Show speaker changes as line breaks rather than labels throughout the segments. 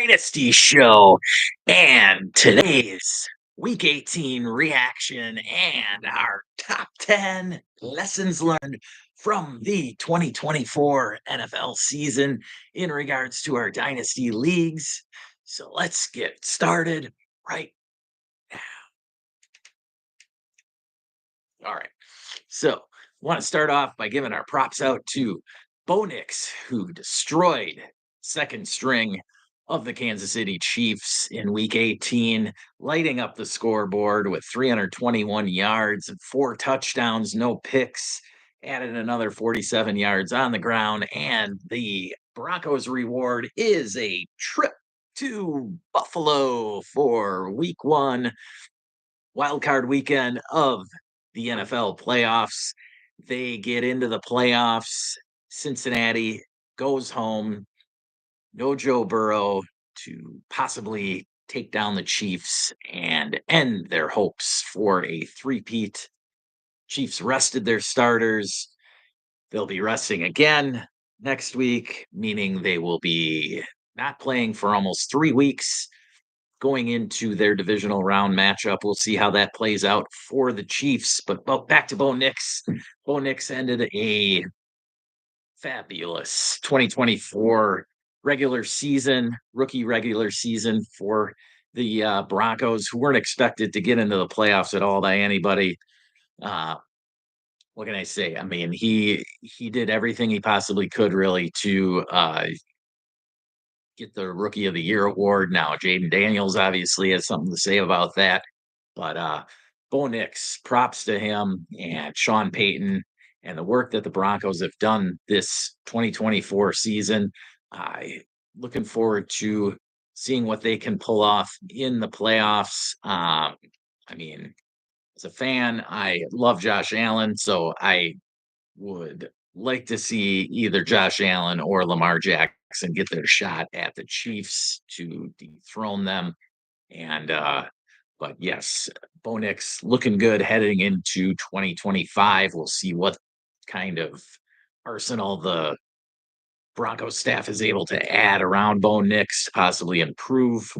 Dynasty show. And today's week 18 reaction and our top 10 lessons learned from the 2024 NFL season in regards to our Dynasty leagues. So let's get started right now. All right. So, want to start off by giving our props out to Bo Nix, who destroyed second string of the Kansas City Chiefs in week 18, lighting up the scoreboard with 321 yards and four touchdowns, no picks, added another 47 yards on the ground. And the Broncos' reward is a trip to Buffalo for week one, wild card weekend of the NFL playoffs. They get into the playoffs. Cincinnati goes home. No Joe Burrow to possibly take down the Chiefs and end their hopes for a three-peat. Chiefs rested their starters. They'll be resting again next week, meaning they will be not playing for almost 3 weeks going into their divisional round matchup. We'll see how that plays out for the Chiefs. But back to Bo Nix. Bo Nix ended a fabulous 2024 rookie regular season for the Broncos, who weren't expected to get into the playoffs at all by anybody. Uh, what can I say? I mean, he did everything he possibly could, really, to get the Rookie of the Year award. Now, Jaden Daniels obviously has something to say about that, but Bo Nix, props to him and Sean Payton and the work that the Broncos have done this 2024 season. I looking forward to seeing what they can pull off in the playoffs. I mean, as a fan, I love Josh Allen, so I would like to see either Josh Allen or Lamar Jackson get their shot at the Chiefs to dethrone them. And but yes, Bo Nix looking good heading into 2025. We'll see what kind of arsenal the Broncos staff is able to add around Bo Nix to possibly improve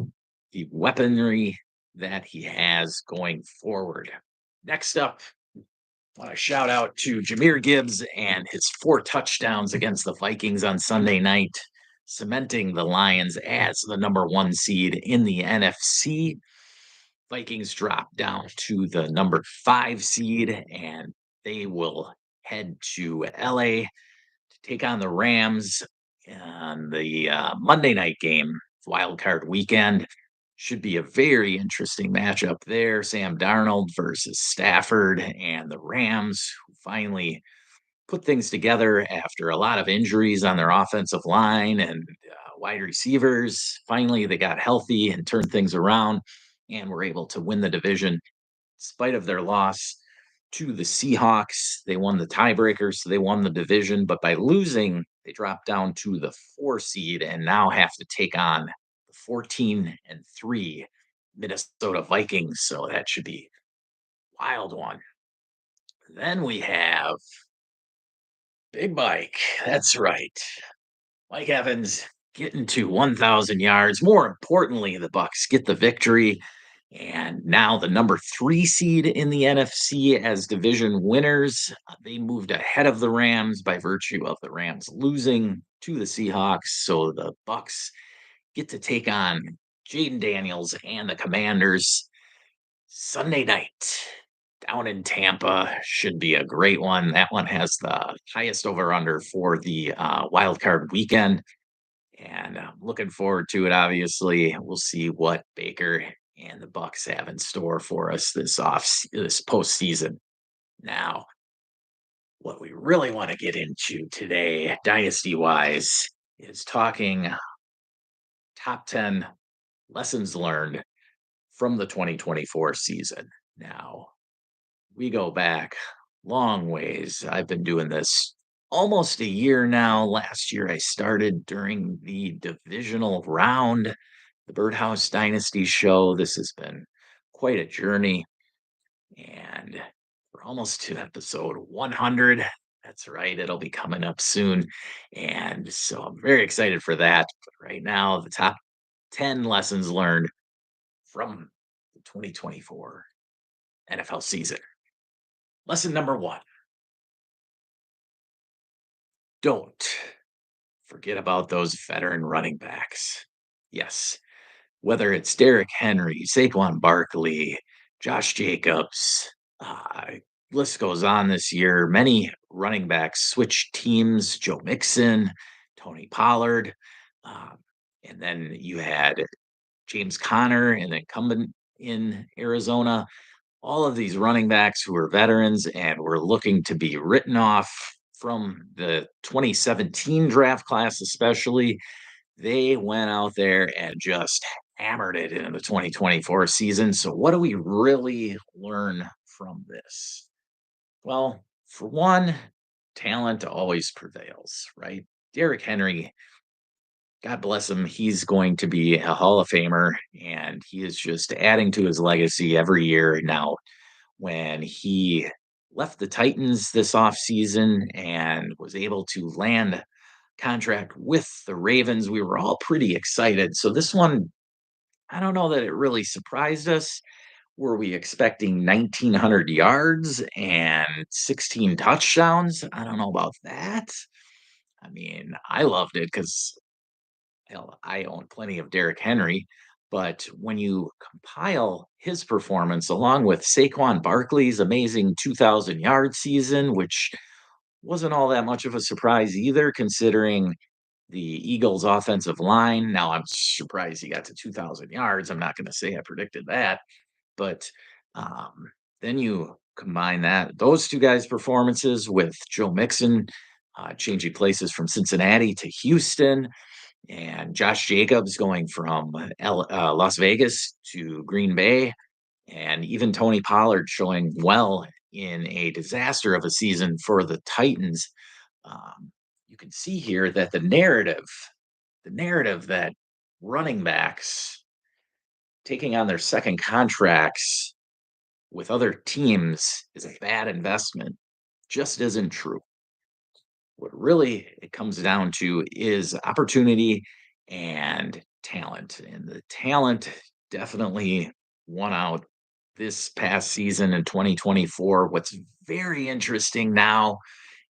the weaponry that he has going forward. Next up, I want to shout out to Jameer Gibbs and his four touchdowns against the Vikings on Sunday night, cementing the Lions as the number one seed in the NFC. Vikings drop down to the number 5 seed, and they will head to LA to take on the Rams on the Monday night game, wild card weekend. Should be a very interesting matchup there. Sam Darnold versus Stafford and the Rams, who finally put things together after a lot of injuries on their offensive line and wide receivers. Finally, they got healthy and turned things around and were able to win the division in spite of their loss to the Seahawks. They won the tiebreaker, so they won the division. But by losing, they dropped down to the 4 seed and now have to take on the 14-3 Minnesota Vikings. So that should be a wild one. Then we have Big Mike. That's right. Mike Evans getting to 1,000 yards. More importantly, the Bucks get the victory. And now the number 3 seed in the NFC as division winners. They moved ahead of the Rams by virtue of the Rams losing to the Seahawks. So the Bucks get to take on Jaden Daniels and the Commanders Sunday night down in Tampa. Should be a great one. That one has the highest over-under for the wild card weekend. And I'm looking forward to it, obviously. We'll see what Baker and the Bucks have in store for us this postseason. Now, what we really want to get into today, dynasty wise, is talking top 10 lessons learned from the 2024 season. Now, we go back long ways. I've been doing this almost a year now. Last year, I started during the divisional round, the Birdhouse Dynasty show. This has been quite a journey, and we're almost to episode 100. That's right, it'll be coming up soon. And so I'm very excited for that. But right now, the top 10 lessons learned from the 2024 NFL season. Lesson number one, don't forget about those veteran running backs. Yes, whether it's Derrick Henry, Saquon Barkley, Josh Jacobs, uh, list goes on this year. Many running backs switched teams. Joe Mixon, Tony Pollard, um, and then you had James Conner, and then incumbent in Arizona. All of these running backs who are veterans and were looking to be written off from the 2017 draft class, especially, they went out there and just hammered it in the 2024 season. So, what do we really learn from this? Well, for one, talent always prevails, right? Derrick Henry, God bless him, he's going to be a Hall of Famer, and he is just adding to his legacy every year now. When he left the Titans this offseason and was able to land contract with the Ravens, we were all pretty excited. So this one, I don't know that it really surprised us. Were we expecting 1,900 yards and 16 touchdowns? I don't know about that. I mean, I loved it because hell, I own plenty of Derrick Henry, but when you compile his performance along with Saquon Barkley's amazing 2,000-yard season, which wasn't all that much of a surprise either, considering the Eagles' offensive line. Now, I'm surprised he got to 2,000 yards. I'm not going to say I predicted that, but then you combine those two guys' performances with Joe Mixon changing places from Cincinnati to Houston, and Josh Jacobs going from Las Vegas to Green Bay, and even Tony Pollard showing well in a disaster of a season for the Titans. You can see here that the narrative that running backs taking on their second contracts with other teams is a bad investment just isn't true. What really it comes down to is opportunity and talent. And the talent definitely won out this past season in 2024. What's very interesting now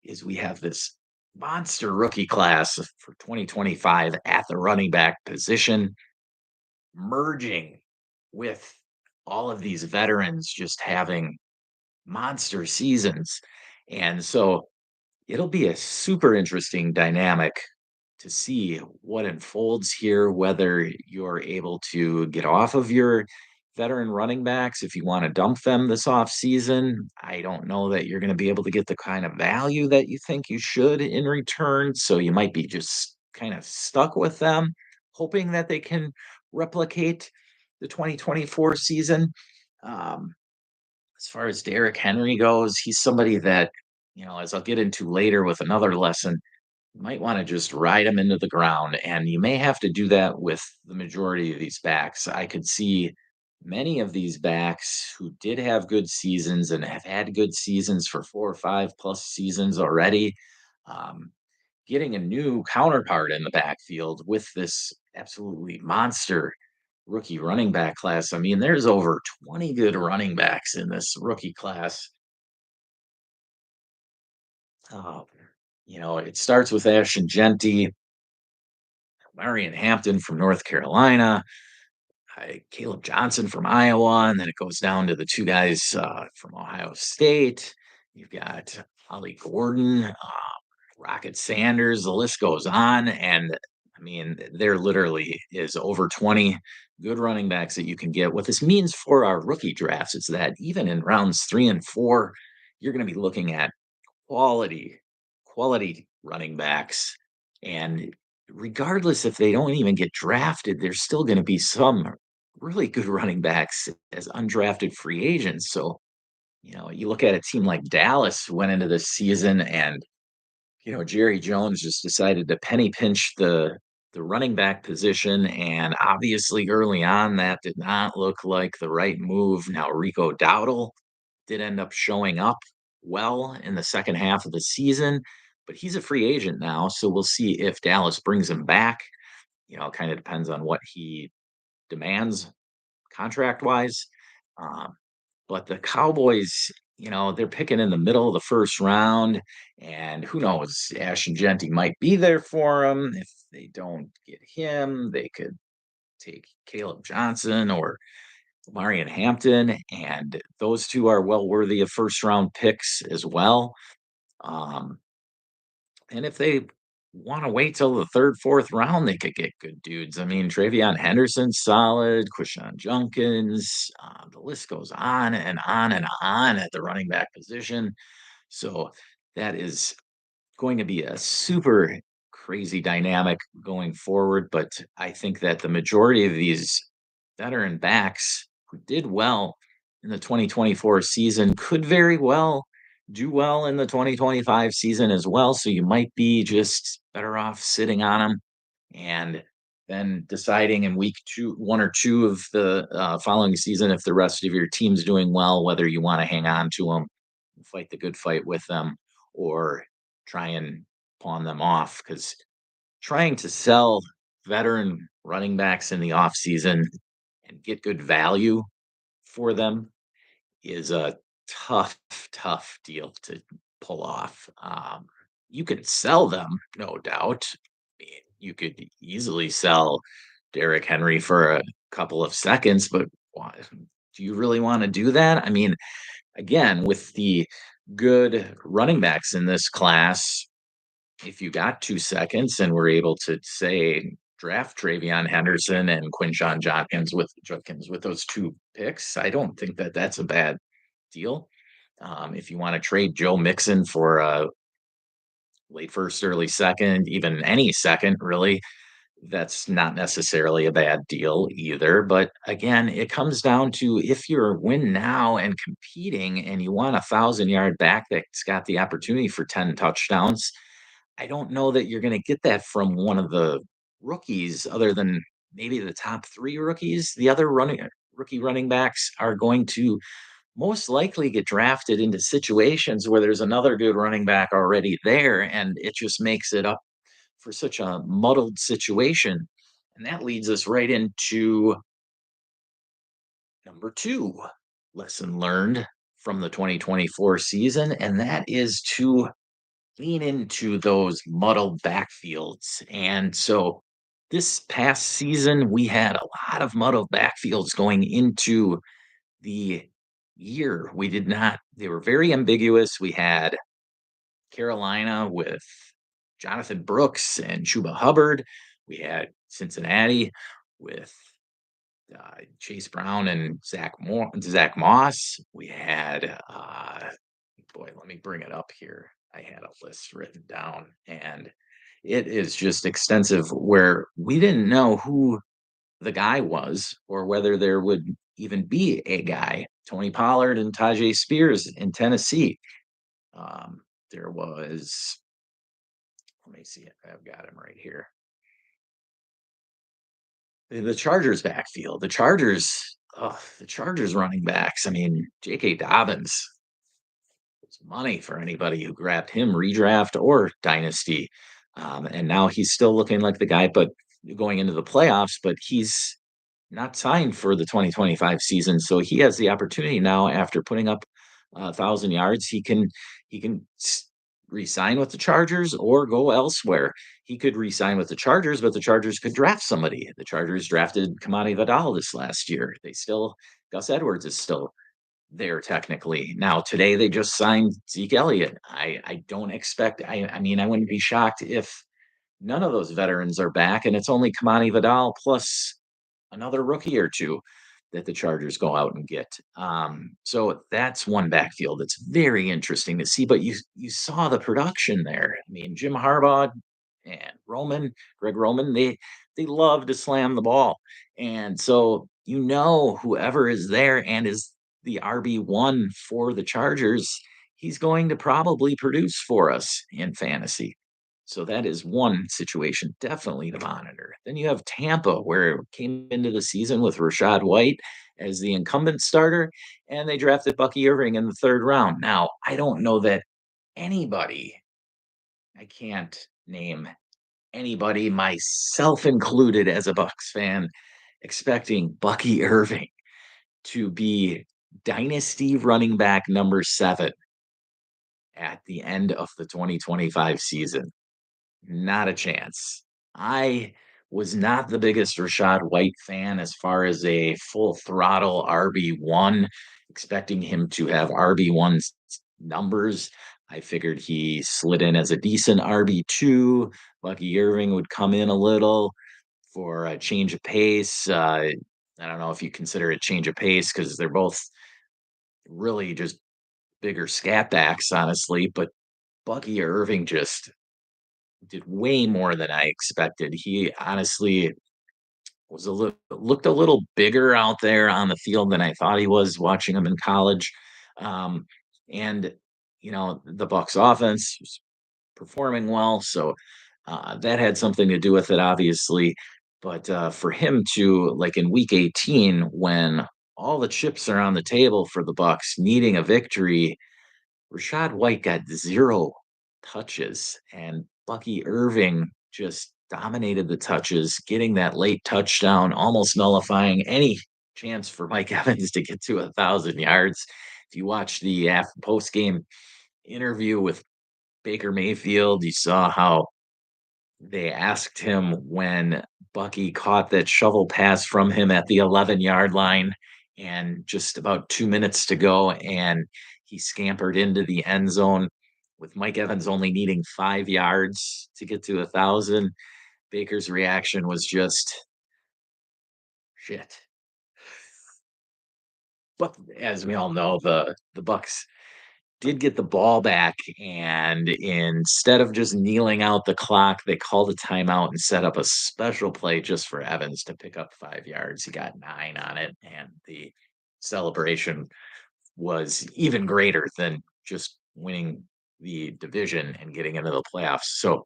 is we have this monster rookie class for 2025 at the running back position, merging with all of these veterans just having monster seasons. And so it'll be a super interesting dynamic to see what unfolds here, whether you're able to get off of your veteran running backs if you want to dump them this off season. I don't know that you're going to be able to get the kind of value that you think you should in return. So you might be just kind of stuck with them, hoping that they can replicate the 2024 season. Um, as far as Derrick Henry goes, he's somebody that, as I'll get into later with another lesson, you might want to just ride him into the ground. And you may have to do that with the majority of these backs. I could see many of these backs who did have good seasons and have had good seasons for 4 or 5 plus seasons already, um, getting a new counterpart in the backfield with this absolutely monster rookie running back class. I mean, there's over 20 good running backs in this rookie class. Oh, it starts with Ashton Genty, Marion Hampton from North Carolina, Caleb Johnson from Iowa, and then it goes down to the two guys from Ohio State. You've got Ollie Gordon, Rocket Sanders. The list goes on, and I mean, there literally is over 20 good running backs that you can get. What this means for our rookie drafts is that even in rounds 3 and 4, you're going to be looking at quality, quality running backs. And regardless if they don't even get drafted, there's still going to be some really good running backs as undrafted free agents. So, you look at a team like Dallas who went into this season and, Jerry Jones just decided to penny pinch the running back position. And obviously early on, that did not look like the right move. Now, Rico Dowdle did end up showing up well in the second half of the season, but he's a free agent now. So we'll see if Dallas brings him back. kind of depends on what he demands contract wise. Um, but the Cowboys, they're picking in the middle of the first round, and who knows? Ashton Genty might be there for him. If they don't get him, they could take Caleb Johnson or Marion Hampton, and those two are well worthy of first round picks as well. Um, and if they want to wait till the third, fourth round, they could get good dudes. I mean, Travion Henderson's solid, Quishon Junkins, the list goes on and on and on at the running back position. So that is going to be a super crazy dynamic going forward. But I think that the majority of these veteran backs who did well in the 2024 season could very well do well in the 2025 season as well. So you might be just better off sitting on them and then deciding in week two, one or two of the following season, if the rest of your team's doing well, whether you want to hang on to them, fight the good fight with them, or try and pawn them off. Because trying to sell veteran running backs in the offseason and get good value for them is a tough, tough deal to pull off. You could sell them, no doubt. You could easily sell Derrick Henry for a couple of seconds, but do you really want to do that? I mean, again, with the good running backs in this class, if you got 2 seconds and were able to say draft Travion Henderson and Quinshon Judkins with those two picks, I don't think that that's a bad deal. If you want to trade Joe Mixon for a late first, early second, even any second, really, that's not necessarily a bad deal either. But again, it comes down to if you're win now and competing and you want 1,000-yard back that's got the opportunity for 10 touchdowns, I don't know that you're going to get that from one of the rookies other than maybe the top three rookies. The other rookie running backs are going to most likely get drafted into situations where there's another good running back already there, and it just makes it up for such a muddled situation. And that leads us right into number two lesson learned from the 2024 season, and that is to lean into those muddled backfields. And so this past season, we had a lot of muddled backfields going into the year. We did not, they were very ambiguous. We had Carolina with Jonathan Brooks and Chuba Hubbard. We had Cincinnati with Chase Brown and Zach Moss. We had, boy, let me bring it up here. I had a list written down, and it is just extensive where we didn't know who the guy was or whether there would even be a guy. Tony Pollard and Tajay Spears in Tennessee. There was, let me see it. I've got him right here. The Chargers backfield. The Chargers running backs. I mean, J.K. Dobbins was money for anybody who grabbed him, redraft or dynasty. And now he's still looking like the guy, but going into the playoffs, but he's not signed for the 2025 season. So he has the opportunity now after putting up 1,000 yards. He can re-sign with the Chargers or go elsewhere. He could re-sign with the Chargers, but the Chargers could draft somebody. The Chargers drafted Kamani Vidal this last year. Gus Edwards is still there technically. Now today they just signed Zeke Elliott. I don't expect. I mean I wouldn't be shocked if none of those veterans are back, and it's only Kamani Vidal plus another rookie or two that the Chargers go out and get. So that's one backfield that's very interesting to see. But you saw the production there. I mean, Jim Harbaugh and Greg Roman, they love to slam the ball, and so whoever is there and is the RB1 for the Chargers, he's going to probably produce for us in fantasy. So that is one situation definitely to monitor. Then you have Tampa, where it came into the season with Rashad White as the incumbent starter, and they drafted Bucky Irving in the third round. Now, I don't know that anybody, I can't name anybody, myself included as a Bucks fan, expecting Bucky Irving to be dynasty running back number 7 at the end of the 2025 season. Not a chance. I was not the biggest Rashad White fan as far as a full throttle RB1, expecting him to have RB1 numbers. I figured he slid in as a decent RB2. Bucky Irving would come in a little for a change of pace. I don't know if you consider it change of pace because they're both really just bigger scat backs, honestly. But Bucky Irving just did way more than I expected. He honestly was a little looked a little bigger out there on the field than I thought he was watching him in college. Um, and the Bucks offense was performing well, so that had something to do with it, obviously. But for him to like in week 18, when all the chips are on the table for the Bucks, needing a victory, Rashad White got 0 touches, and Bucky Irving just dominated the touches, getting that late touchdown, almost nullifying any chance for Mike Evans to get to 1,000 yards. If you watch the post-game interview with Baker Mayfield, you saw how they asked him when Bucky caught that shovel pass from him at the 11-yard line and just about 2 minutes to go, and he scampered into the end zone with Mike Evans only needing 5 yards to get to 1,000. Baker's reaction was just, "Shit." But as we all know, the Bucks did get the ball back, and instead of just kneeling out the clock, they called a timeout and set up a special play just for Evans to pick up 5 yards. He got 9 on it, and the celebration was even greater than just winning the division and getting into the playoffs. So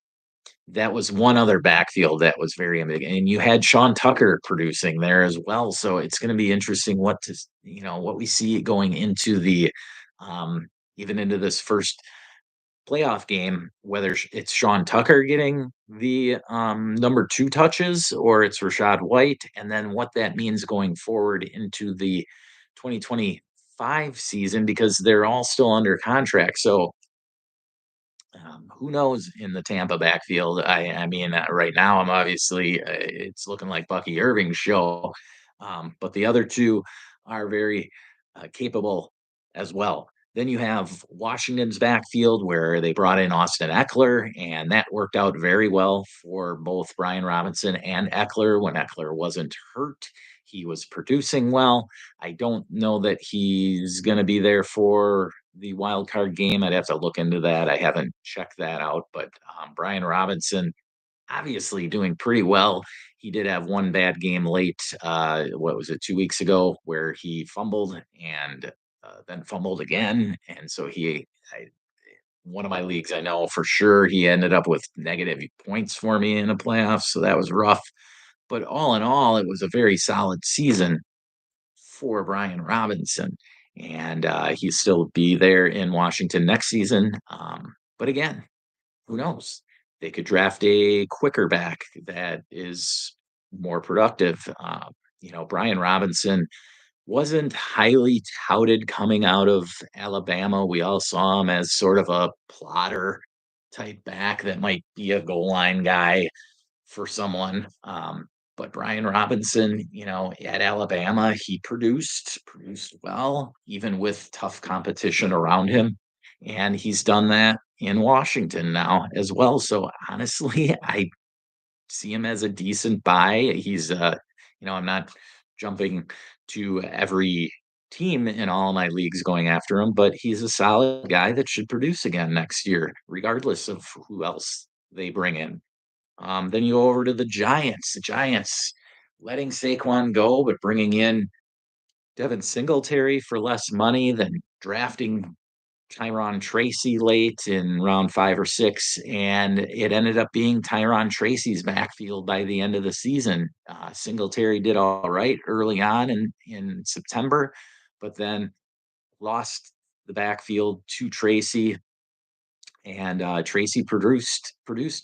that was one other backfield that was very big, and you had Sean Tucker producing there as well. So it's going to be interesting what we see going into the um, even into this first playoff game, whether it's Sean Tucker getting the number 2 touches or it's Rashad White, and then what that means going forward into the 2025 season because they're all still under contract. So who knows in the Tampa backfield? I mean, right now, I'm obviously it's looking like Bucky Irving's show, but the other two are very capable as well. Then you have Washington's backfield where they brought in Austin Eckler, and that worked out very well for both Brian Robinson and Eckler. When Eckler wasn't hurt, he was producing well. I don't know that he's going to be there for the wild card game. I'd have to look into that. I haven't checked that out, but Brian Robinson obviously doing pretty well. He did have one bad game late. What was it, 2 weeks ago, where he fumbled and then fumbled again, and so one of my leagues, I know for sure he ended up with negative points for me in the playoffs, so that was rough. But all in all, it was a very solid season for Brian Robinson, and he'll still be there in Washington next season. But again, who knows? They could draft a quicker back that is more productive. Brian Robinson wasn't highly touted coming out of Alabama. We all saw him as sort of a plotter type back that might be a goal line guy for someone. But Brian Robinson, at Alabama, he produced well, even with tough competition around him. And he's done that in Washington now as well. So honestly, I see him as a decent buy. I'm not jumping to every team in all my leagues going after him, but he's a solid guy that should produce again next year, regardless of who else they bring in. Then you go over to the Giants. The Giants letting Saquon go, but bringing in Devin Singletary for less money than drafting Tyron Tracy late in round 5 or 6. And it ended up being Tyron Tracy's backfield by the end of the season. Singletary did all right early on in September, but then lost the backfield to Tracy and Tracy produced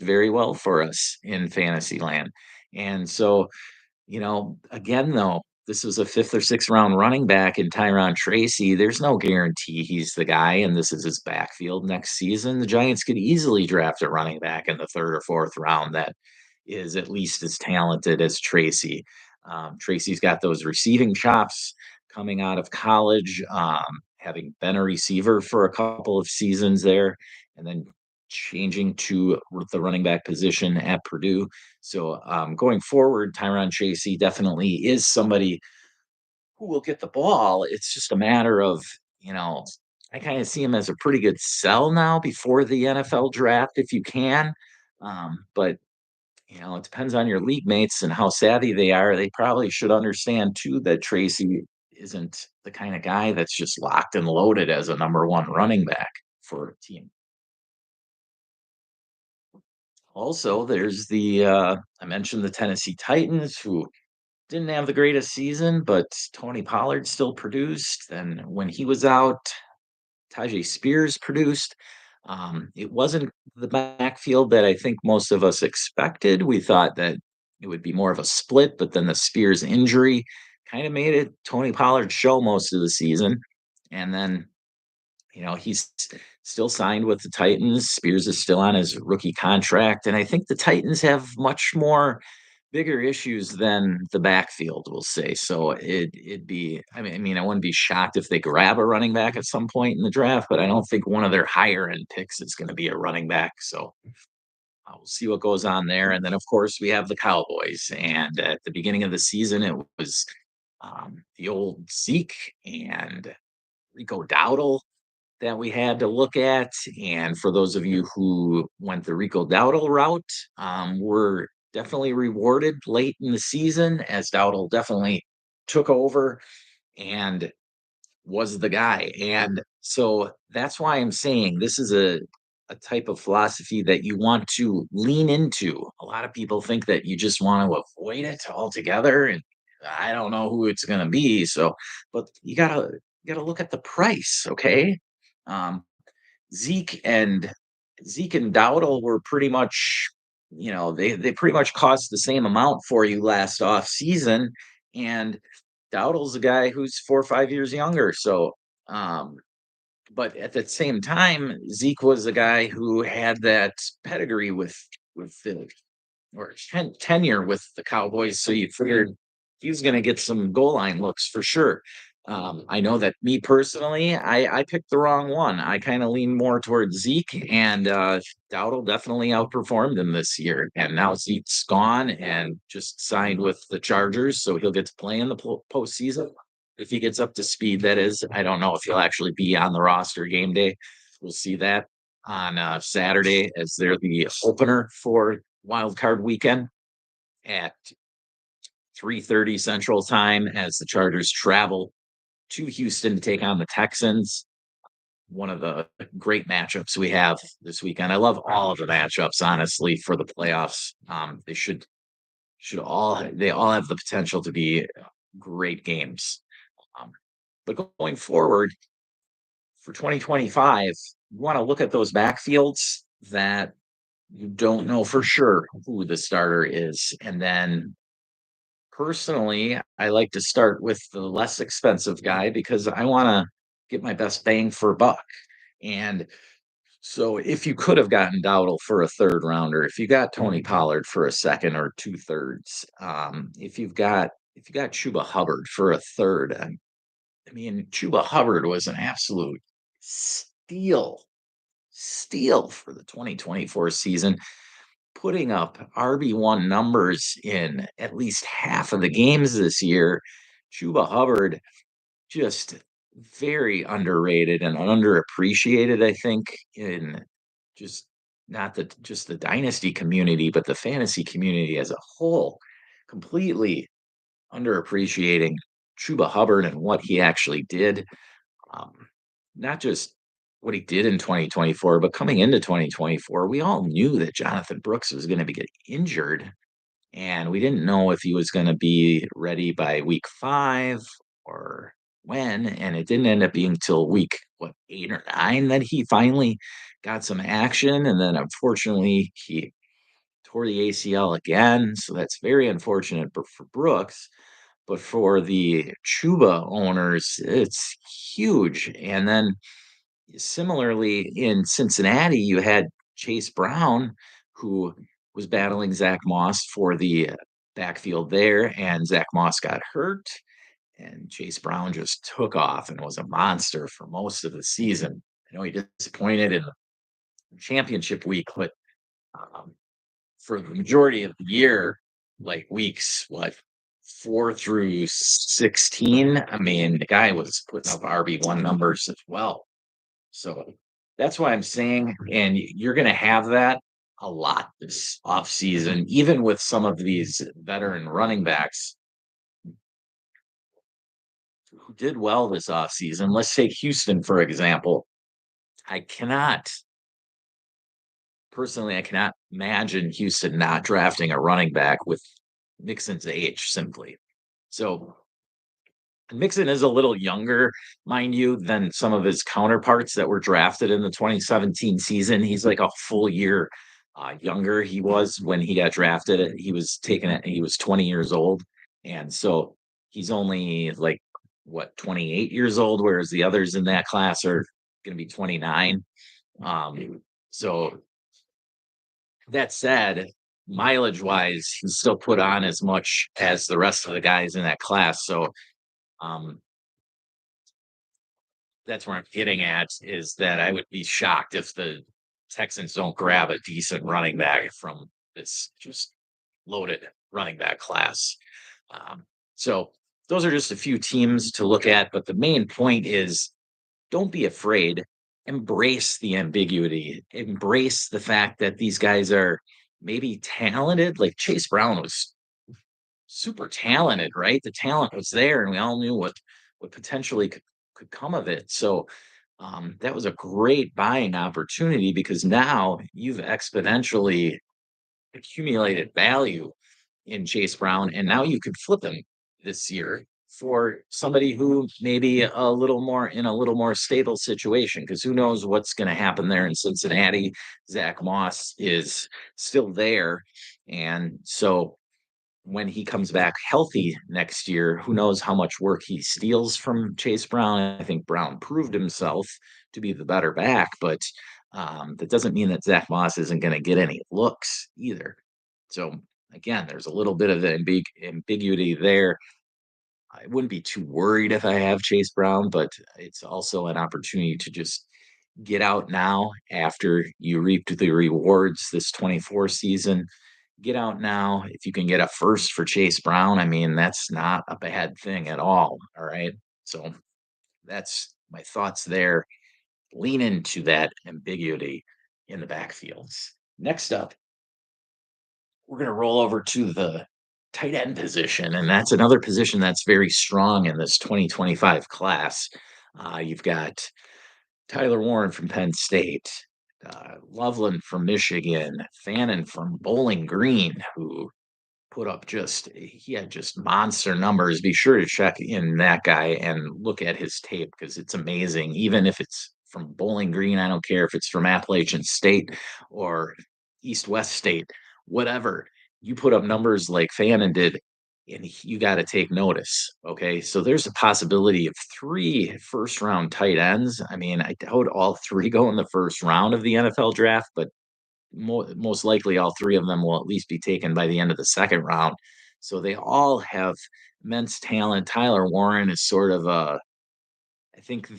very well for us in Fantasyland. And so, again, though, this was a fifth or sixth round running back in Tyron Tracy. There's no guarantee he's the guy, and this is his backfield next season. The Giants could easily draft a running back in the third or fourth round that is at least as talented as Tracy. Tracy's got those receiving chops coming out of college, having been a receiver for a couple of seasons there, and then changing to the running back position at Purdue. So going forward, Tyron Tracy definitely is somebody who will get the ball. It's just a matter of, you know, I kind of see him as a pretty good sell now before the NFL draft if you can. But it depends on your league mates and how savvy they are. They probably should understand too that Tracy isn't the kind of guy that's just locked and loaded as a number one running back for a team. Also, there's I mentioned the Tennessee Titans who didn't have the greatest season, but Tony Pollard still produced. And when he was out, Tajay Spears produced. It wasn't the backfield that I think most of us expected. We thought that it would be more of a split, but then the Spears injury kind of made it Tony Pollard show most of the season. And then, he's still signed with the Titans. Spears is still on his rookie contract. And I think the Titans have much more bigger issues than the backfield, we'll say. So it'd be, I wouldn't be shocked if they grab a running back at some point in the draft, but I don't think one of their higher end picks is going to be a running back. So we'll see what goes on there. And then, of course, we have the Cowboys. And at the beginning of the season, it was the old Zeke and Rico Dowdle that we had to look at. And for those of you who went the Rico Dowdle route, were definitely rewarded late in the season as Dowdle definitely took over and was the guy. And so that's why I'm saying this is a type of philosophy that you want to lean into. A lot of people think that you just want to avoid it altogether. And I don't know who it's going to be. So, but you gotta look at the price. Okay. Um, Zeke and Zeke and Dowdle were pretty much, they pretty much cost the same amount for you last off season, and Dowdle's a guy who's 4 or 5 years younger. So, um, but at the same time, Zeke was a guy who had that pedigree with the or tenure with the Cowboys, so you figured he was going to get some goal line looks for sure. I know that me personally, I picked the wrong one. I kind of lean more towards Zeke, and Dowdle definitely outperformed him this year. And now Zeke's gone and just signed with the Chargers, so he'll get to play in the postseason if he gets up to speed. That is, I don't know if he'll actually be on the roster game day. We'll see that on Saturday as they're the opener for Wild Card Weekend at 3:30 Central Time as the Chargers travel to Houston to take on the Texans. One of the great matchups we have this weekend. I love all of the matchups, honestly, for the playoffs. They should all have the potential to be great games. Um, but going forward for 2025, you want to look at those backfields that you don't know for sure who the starter is. And then personally, I like to start with the less expensive guy because I want to get my best bang for buck. And so if you could have gotten Dowdle for a third rounder, if you got Tony Pollard for a second or two thirds, if you got Chuba Hubbard for a third, Chuba Hubbard was an absolute steal for the 2024 season, putting up RB1 numbers in at least half of the games this year. Chuba Hubbard just very underrated and underappreciated, I think, in just not just the dynasty community, but the fantasy community as a whole, completely underappreciating Chuba Hubbard and what he actually did. Um, Not just what he did in 2024, but coming into 2024, we all knew that Jonathan Brooks was going to be get injured, and we didn't know if he was going to be ready by week 5 or when. And it didn't end up being till week 8 or 9 that he finally got some action, and then unfortunately he tore the ACL again. So that's very unfortunate for Brooks. But for the Chuba owners, it's huge. And then similarly in Cincinnati, you had Chase Brown, who was battling Zach Moss for the backfield there, and Zach Moss got hurt, and Chase Brown just took off and was a monster for most of the season. I know he disappointed in the championship week, but um, for the majority of the year, like weeks, what, 4 through 16, I mean, the guy was putting up RB1 numbers as well. So that's why I'm saying, and you're going to have that a lot this offseason, even with some of these veteran running backs who did well this offseason. Let's take Houston, for example. I cannot, personally, I cannot imagine Houston not drafting a running back with Mixon's age simply. So Mixon is a little younger, mind you, than some of his counterparts that were drafted in the 2017 season. He's like a full year younger he was when he got drafted. He was taken at, he was 20 years old. And so he's only like, what, 28 years old, whereas the others in that class are going to be 29. So that said, mileage wise, he's still put on as much as the rest of the guys in that class. So, um, that's where I'm getting at is that I would be shocked if the Texans don't grab a decent running back from this just loaded running back class. Um, so those are just a few teams to look at, but the main point is don't be afraid. Embrace the ambiguity. Embrace the fact that these guys are maybe talented. Like Chase Brown was super talented, right? The talent was there, and we all knew what potentially could come of it. So that was a great buying opportunity because now you've exponentially accumulated value in Chase Brown, and now you could flip him this year for somebody who maybe a little more stable situation because who knows what's going to happen there in Cincinnati. Zach Moss is still there, and so when he comes back healthy next year, who knows how much work he steals from Chase Brown. I think Brown proved himself to be the better back, but that doesn't mean that Zach Moss isn't going to get any looks either. So again, there's a little bit of ambiguity there. I wouldn't be too worried if I have Chase Brown, but it's also an opportunity to just get out now after you reaped the rewards this 24 season. Get out now. If you can get a first for Chase Brown, I mean, that's not a bad thing at all. All right. So that's my thoughts there. Lean into that ambiguity in the backfields. Next up, we're going to roll over to the tight end position. And that's another position that's very strong in this 2025 class. You've got Tyler Warren from Penn State, Loveland from Michigan, Fannin from Bowling Green, who put up he had just monster numbers. Be sure to check in that guy and look at his tape because it's amazing. Even if it's from Bowling Green, I don't care if it's from Appalachian State or East West State, whatever. You put up numbers like Fannin did, and you got to take notice. Okay. So there's a possibility of 3 first round tight ends. I mean, I doubt all three go in the first round of the NFL draft, but most likely all three of them will at least be taken by the end of the second round. So they all have immense talent. Tyler Warren is sort of I think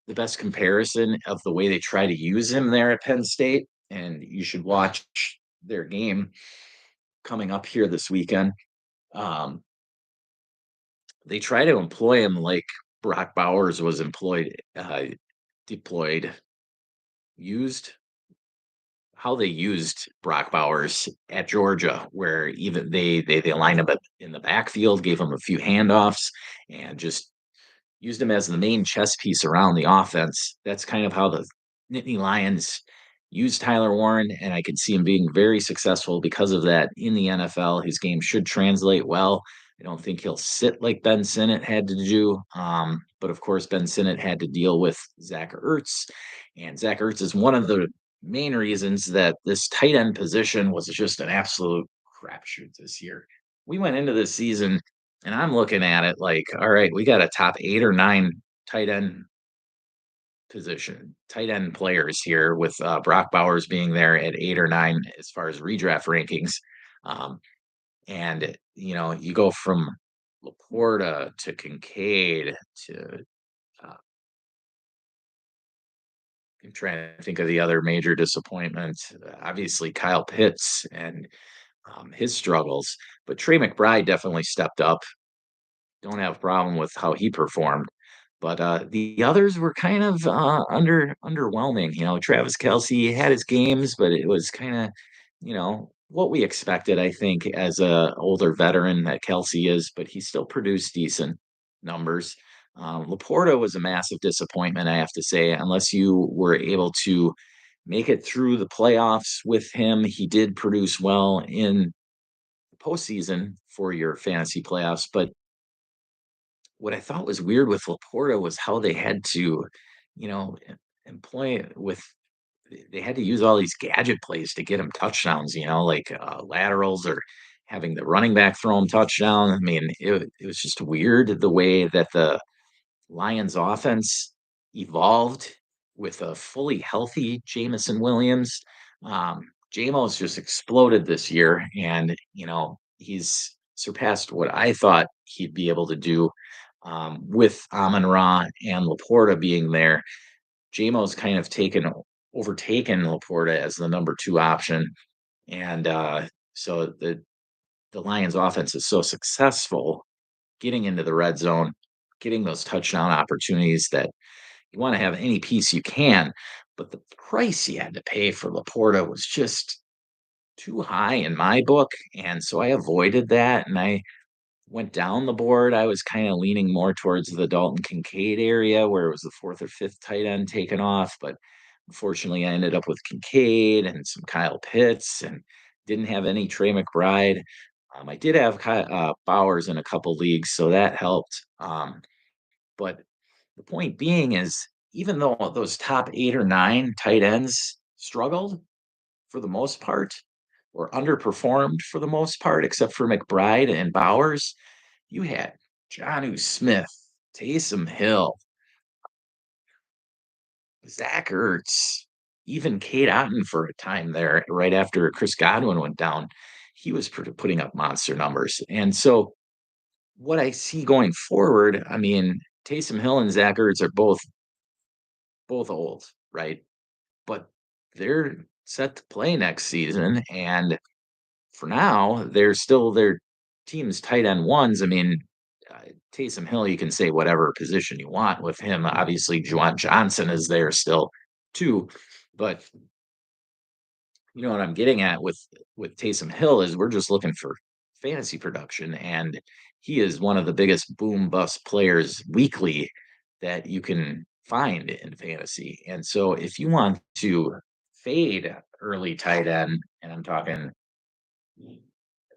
the best comparison of the way they try to use him there at Penn State. And you should watch their game coming up here this weekend. Um, they try to employ him like Brock Bowers was deployed, used how they used Brock Bowers at Georgia, where even they lined up in the backfield, gave him a few handoffs, and just used him as the main chess piece around the offense. That's kind of how the Nittany Lions used Tyler Warren, and I could see him being very successful because of that in the NFL. His game should translate well. I don't think he'll sit like Ben Sinnott had to do. But of course, Ben Sinnott had to deal with Zach Ertz. And Zach Ertz is one of the main reasons that this tight end position was just an absolute crapshoot this year. We went into this season and I'm looking at it like, all right, we got a top 8 or 9 tight end tight end players here with Brock Bowers being there at 8 or 9 as far as redraft rankings. Um, and, you go from Laporta to Kincaid to uh, I'm trying to think of the other major disappointments. Obviously, Kyle Pitts and his struggles, but Trey McBride definitely stepped up. Don't have a problem with how he performed, but the others were kind of underwhelming. Travis Kelsey had his games, but it was kind of what we expected. I think as a older veteran that Kelsey is, but he still produced decent numbers. Laporta was a massive disappointment, I have to say, unless you were able to make it through the playoffs with him. He did produce well in postseason for your fantasy playoffs. But what I thought was weird with Laporta was how they had to, employ with they had to use all these gadget plays to get him touchdowns, like laterals or having the running back throw him touchdown. I mean, it was just weird the way that the Lions offense evolved with a fully healthy Jamison Williams. Jamo's just exploded this year, and he's surpassed what I thought he'd be able to do with Amon Ra and Laporta being there. Jamo's kind of overtaken Laporta as the number 2 option, and so the Lions offense is so successful getting into the red zone, getting those touchdown opportunities that you want to have any piece you can. But the price you had to pay for Laporta was just too high in my book. And so I avoided that and I went down the board. I was kind of leaning more towards the Dalton Kincaid area where it was the 4th or 5th tight end taken off. But unfortunately, I ended up with Kincaid and some Kyle Pitts and didn't have any Trey McBride. I did have Bowers in a couple leagues, so that helped. But the point being is, even though those top 8 or 9 tight ends struggled for the most part, or underperformed for the most part, except for McBride and Bowers, you had Jonnu Smith, Taysom Hill, Zach Ertz, even Kate Otten for a time there, right after Chris Godwin went down. He was putting up monster numbers. And so, what I see going forward, I mean, Taysom Hill and Zach Ertz are both old, right? But they're set to play next season, and for now, they're still their team's tight end ones. I mean, Taysom Hill, you can say whatever position you want with him. Obviously, Juwan Johnson is there still too, but you know what I'm getting at with Taysom Hill is we're just looking for fantasy production, and he is one of the biggest boom bust players weekly that you can find in fantasy. And so, if you want to fade early tight end, and I'm talking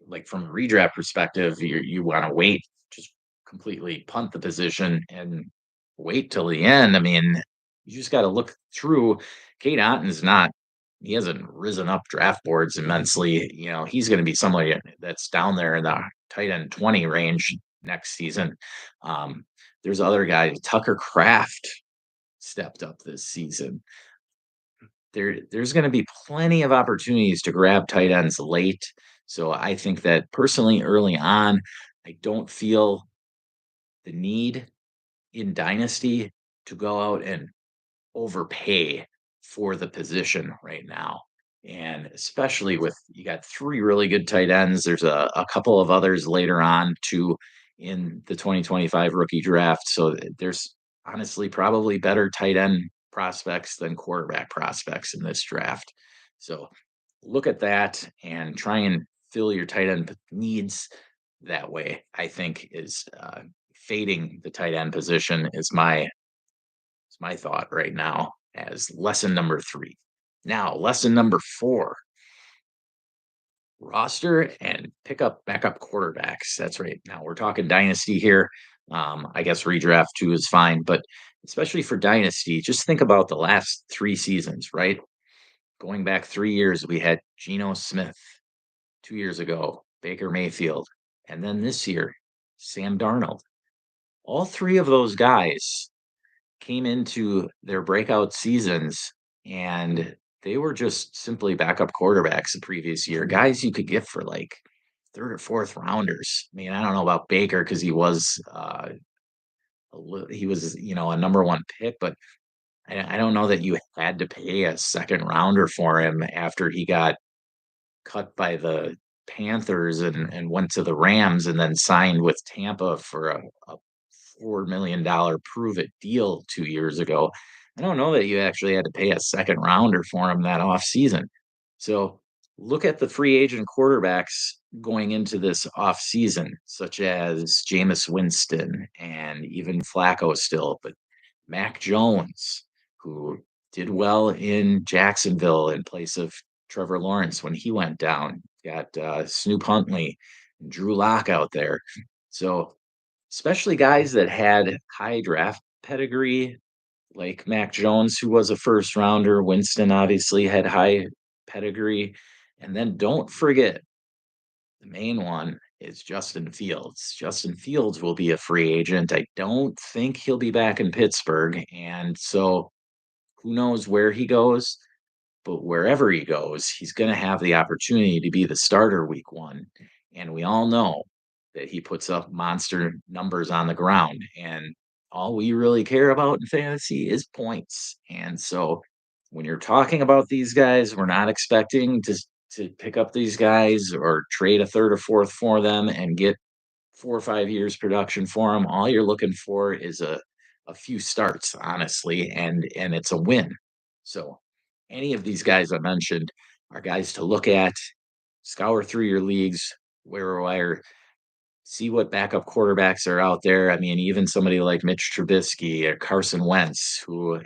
like from a redraft perspective, you want to wait, just completely punt the position and wait till the end. I mean, you just got to look through. Kate Otten's not, he hasn't risen up draft boards immensely. He's going to be somebody that's down there in the tight end 20 range next season. Um, there's other guys, Tucker Craft stepped up this season. There's going to be plenty of opportunities to grab tight ends late. So I think that personally, early on, I don't feel the need in Dynasty to go out and overpay for the position right now. And especially with you got 3 really good tight ends. There's a couple of others later on too in the 2025 rookie draft. So there's honestly probably better tight end prospects than quarterback prospects in this draft. So look at that and try and fill your tight end needs that way. I think is fading the tight end position is my thought right now as lesson number 3. Now, lesson number 4, roster and pick up backup quarterbacks. That's right. Now we're talking dynasty here. I guess redraft too is fine, but especially for dynasty, just think about the last 3 seasons, right? Going back 3 years, we had Geno Smith. 2 years ago, Baker Mayfield, and then this year, Sam Darnold. All 3 of those guys came into their breakout seasons, and they were just simply backup quarterbacks the previous year, guys you could get for, like, 3rd or 4th rounders. I mean, I don't know about Baker because he was, a number 1 pick, but I don't know that you had to pay a 2nd rounder for him after he got cut by the Panthers and went to the Rams and then signed with Tampa for a $4 million prove it deal 2 years ago. I don't know that you actually had to pay a 2nd rounder for him that offseason. So look at the free agent quarterbacks going into this offseason, such as Jameis Winston and even Flacco still, but Mac Jones, who did well in Jacksonville in place of Trevor Lawrence when he went down. Got Snoop Huntley, and Drew Lock out there. So, especially guys that had high draft pedigree, like Mac Jones, who was a first rounder. Winston obviously had high pedigree. And then don't forget the main one is Justin Fields. Justin Fields will be a free agent. I don't think he'll be back in Pittsburgh. And so who knows where he goes? But wherever he goes, he's going to have the opportunity to be the starter week 1. And we all know that he puts up monster numbers on the ground. And all we really care about in fantasy is points. And so when you're talking about these guys, we're not expecting to pick up these guys or trade a 3rd or 4th for them and get 4 or 5 years production for them. All you're looking for is a few starts, honestly, and it's a win. So any of these guys I mentioned are guys to look at, scour through your leagues, waiver wire, see what backup quarterbacks are out there. I mean, even somebody like Mitch Trubisky or Carson Wentz, who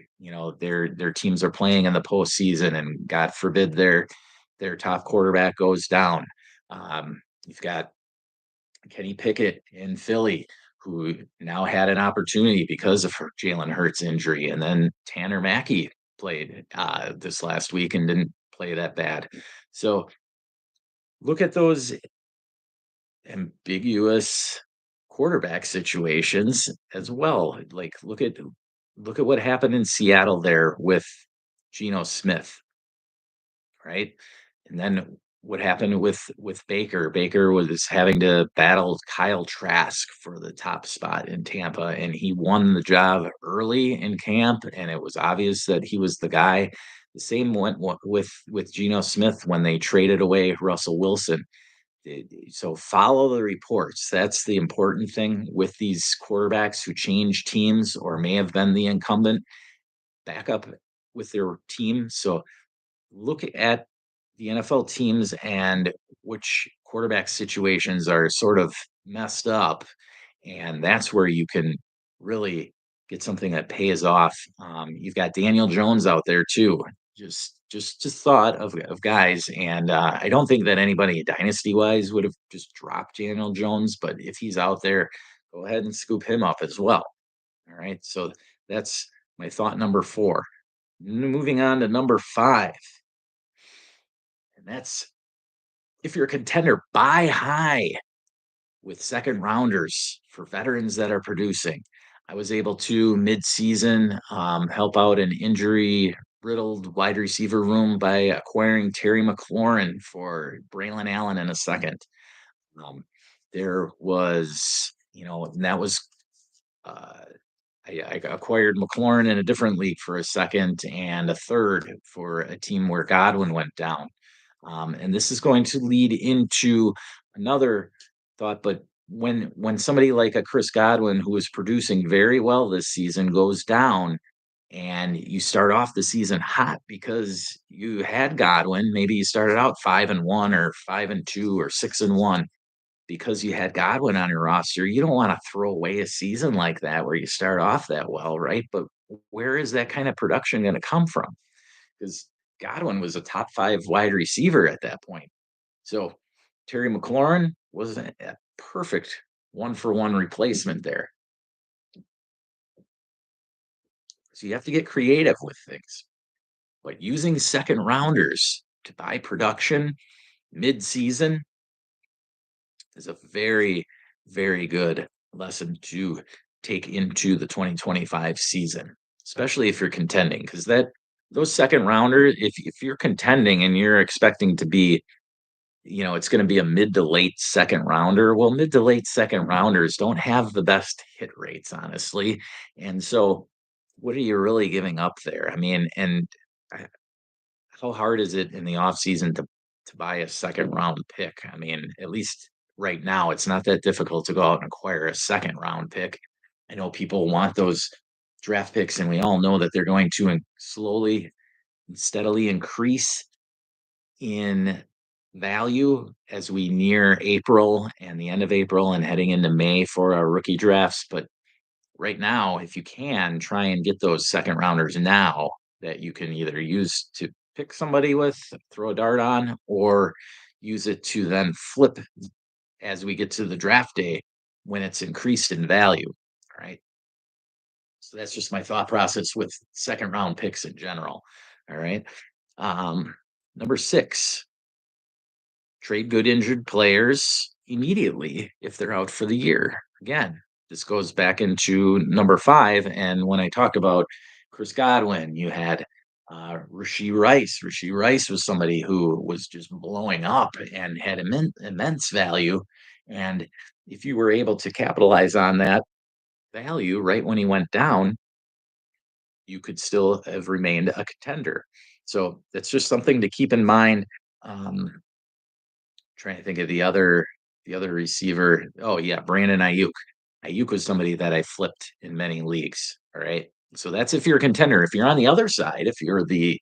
their teams are playing in the postseason, and God forbid their top quarterback goes down. You've got Kenny Pickett in Philly, who now had an opportunity because of Jalen Hurts' injury, and then Tanner Mackey played this last week and didn't play that bad. So look at those ambiguous quarterback situations as well. Like look at what happened in Seattle there with Geno Smith, right? And then what happened with Baker? Baker was having to battle Kyle Trask for the top spot in Tampa, and he won the job early in camp, and it was obvious that he was the guy. The same went with Geno Smith when they traded away Russell Wilson. So follow the reports. That's the important thing with these quarterbacks who change teams or may have been the incumbent back up with their team. So look at the NFL teams and which quarterback situations are sort of messed up, and that's where you can really get something that pays off. You've got Daniel Jones out there too. Just thought of guys, and I don't think that anybody dynasty wise would have just dropped Daniel Jones, but if he's out there, go ahead and scoop him up as well. All right, so that's my thought number 4. Moving on to number 5. And that's if you're a contender, buy high with 2nd rounders for veterans that are producing. I was able to mid-season help out an injury riddled wide receiver room by acquiring Terry McLaurin for Braylon Allen in a 2nd. There was, and that was uh, I acquired McLaurin in a different league for a 2nd and a 3rd for a team where Godwin went down. And this is going to lead into another thought, but when somebody like a Chris Godwin, who is producing very well this season, goes down, and you start off the season hot because you had Godwin, maybe you started out 5-1 or 5-2 or 6-1 because you had Godwin on your roster. You don't want to throw away a season like that where you start off that well, right? But where is that kind of production going to come from? Because Godwin was a top 5 wide receiver at that point. So Terry McLaurin was a perfect one-for-one replacement there. So you have to get creative with things. But using second rounders to buy production mid-season is a very, very good lesson to take into the 2025 season, especially if you're contending, because that those second rounders, if you're contending and you're expecting to be, it's going to be a mid to late second rounder. Well, mid to late second rounders don't have the best hit rates, honestly. And so, what are you really giving up there? I mean, and uh, how hard is it in the off season to buy a second round pick? I mean, at least right now, it's not that difficult to go out and acquire a second round pick. I know people want those draft picks, and we all know that they're going to slowly and steadily increase in value as we near April and the end of April and heading into May for our rookie drafts. But right now, if you can, try and get those second rounders now that you can either use to pick somebody with, throw a dart on, or use it to then flip as we get to the draft day when it's increased in value. Right. So that's just my thought process with second round picks in general. All right. Um, Number six, trade good injured players immediately if they're out for the year. Again, this goes back into number five. And when I talked about Chris Godwin, you had Rasheed Rice. Rasheed Rice was somebody who was just blowing up and had immense value. And if you were able to capitalize on that value right when he went down, you could still have remained a contender. So that's just something to keep in mind. Um, Trying to think of the other receiver. Oh yeah, Brandon Ayuk. Ayuk was somebody that I flipped in many leagues. All right. So that's if you're a contender. If you're on the other side, if you're the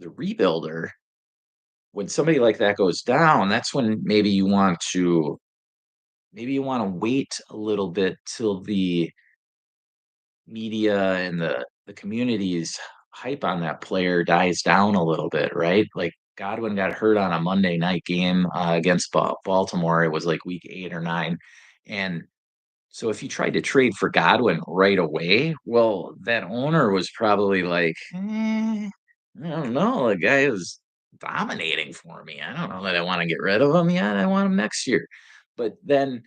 rebuilder, when somebody like that goes down, that's when maybe you want to wait a little bit till the media and the community's hype on that player dies down a little bit, right? Like Godwin got hurt on a Monday night game against Baltimore. It was like week 8 or 9, and so if you tried to trade for Godwin right away, well, that owner was probably like, I don't know, the guy is dominating for me. I don't know that I want to get rid of him yet. I want him next year. But then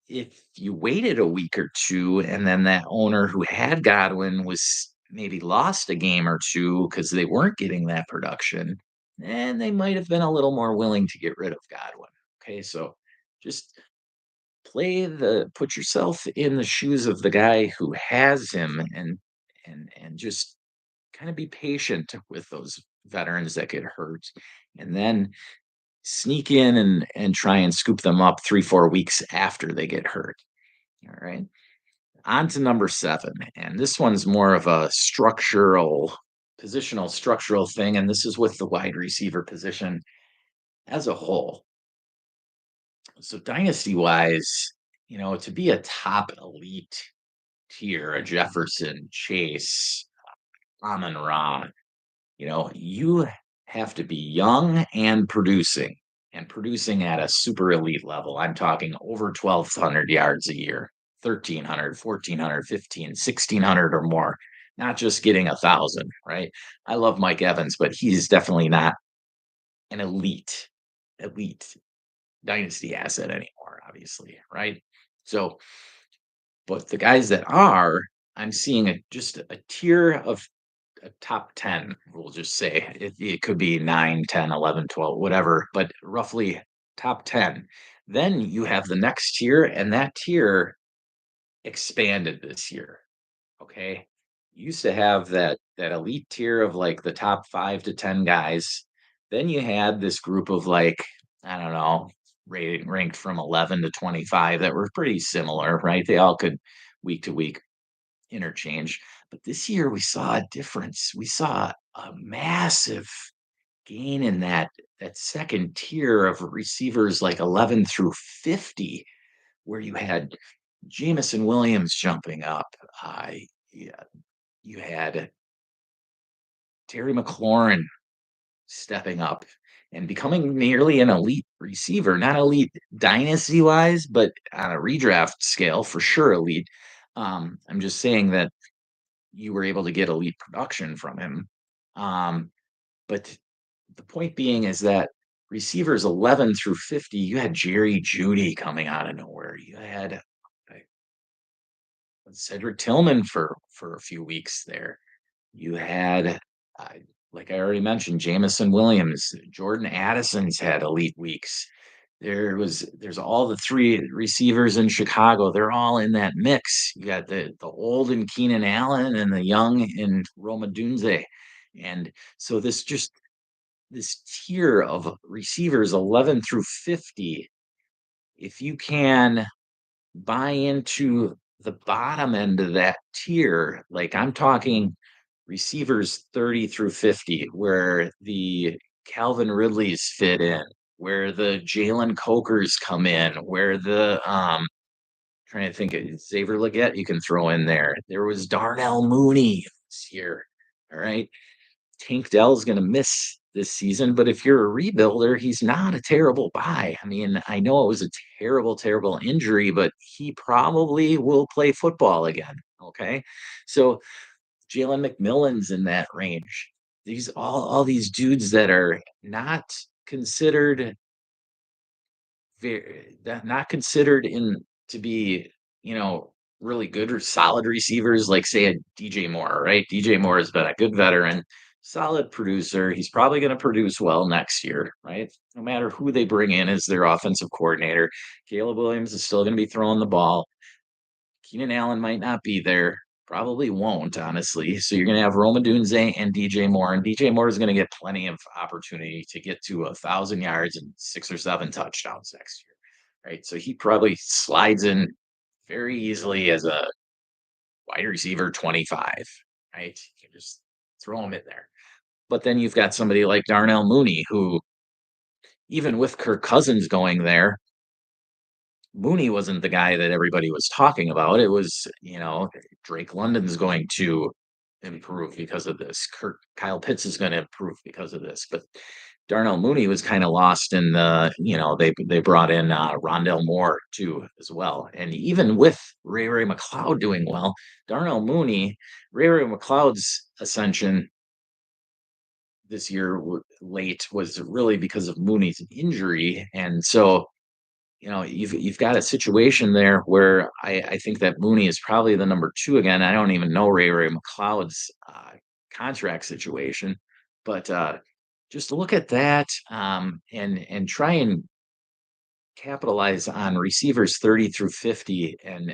if you waited a week or two and then that owner who had Godwin was maybe lost a game or two because they weren't getting that production, and they might have been a little more willing to get rid of Godwin. Okay, so just put yourself in the shoes of the guy who has him, and just kind of be patient with those veterans that get hurt, and then sneak in and try and scoop them up 3-4 weeks after they get hurt. All right. On to number seven. And this one's more of a positional structural thing. And this is with the wide receiver position as a whole. So, dynasty wise, to be a top elite tier, a Jefferson, Chase, Amon Ra, you have to be young and producing at a super elite level. I'm talking over 1,200 yards a year, 1,300, 1,400, 15, 1,600 or more, not just getting 1,000, right? I love Mike Evans, but he's definitely not an elite dynasty asset anymore, obviously, right? So, but the guys that are, I'm seeing just a tier of a top 10, we'll just say. It could be 9, 10, 11, 12, whatever, but roughly top 10. Then you have the next tier, and that tier expanded this year. Okay. Used to have that elite tier of like the top 5 to 10 guys. Then you had this group of like, I don't know, ranked from 11 to 25 that were pretty similar, right? They all could week to week interchange. But this year we saw a difference. We saw a massive gain in that second tier of receivers like 11 through 50, where you had Jamison Williams jumping up. Yeah, you had Terry McLaurin stepping up and becoming nearly an elite receiver, not elite dynasty wise, but on a redraft scale for sure elite. I'm just saying that you were able to get elite production from him. Um, but the point being is that receivers 11 through 50, you had Jerry Judy coming out of nowhere. You had Cedric Tillman for a few weeks there. You had, uh, like I already mentioned, Jamison Williams, Jordan Addison's had elite weeks. There's all the three receivers in Chicago. They're all in that mix. You got the old in Keenan Allen and the young in Roma Dunze. And so this tier of receivers 11 through 50, if you can buy into the bottom end of that tier, like I'm talking receivers 30 through 50, where the Calvin Ridleys fit in, where the Jalen Cokers come in, where the trying to think of Xavier Legette you can throw in there. There was Darnell Mooney this year. All right. Tank Dell's going to miss this season, but if you're a rebuilder, he's not a terrible buy. I mean, I know it was a terrible, terrible injury, but he probably will play football again. Okay. So Jalen McMillan's in that range. These all these dudes that are not considered not considered in to be, you know, really good or solid receivers, like say a DJ Moore, right? DJ Moore has been a good veteran, solid producer. He's probably going to produce well next year, right? No matter who they bring in as their offensive coordinator. Caleb Williams is still going to be throwing the ball. Keenan Allen might not be there. Probably won't, honestly. So you're going to have Roma Dunze and DJ Moore, and DJ Moore is going to get plenty of opportunity to get to 1,000 yards and 6 or 7 touchdowns next year, right? So he probably slides in very easily as a wide receiver 25, right? You can just throw him in there. But then you've got somebody like Darnell Mooney, who, even with Kirk Cousins going there, Mooney wasn't the guy that everybody was talking about. It was, Drake London's going to improve because of this. Kyle Pitts is going to improve because of this. But Darnell Mooney was kind of lost in they brought in Rondell Moore too as well. And even with Ray McLeod doing well, Darnell Mooney, Ray McLeod's ascension this year late was really because of Mooney's injury. And so you've got a situation there where I think that Mooney is probably the number two again. I don't even know Ray McLeod's contract situation, but just look at that and try and capitalize on receivers 30 through 50 and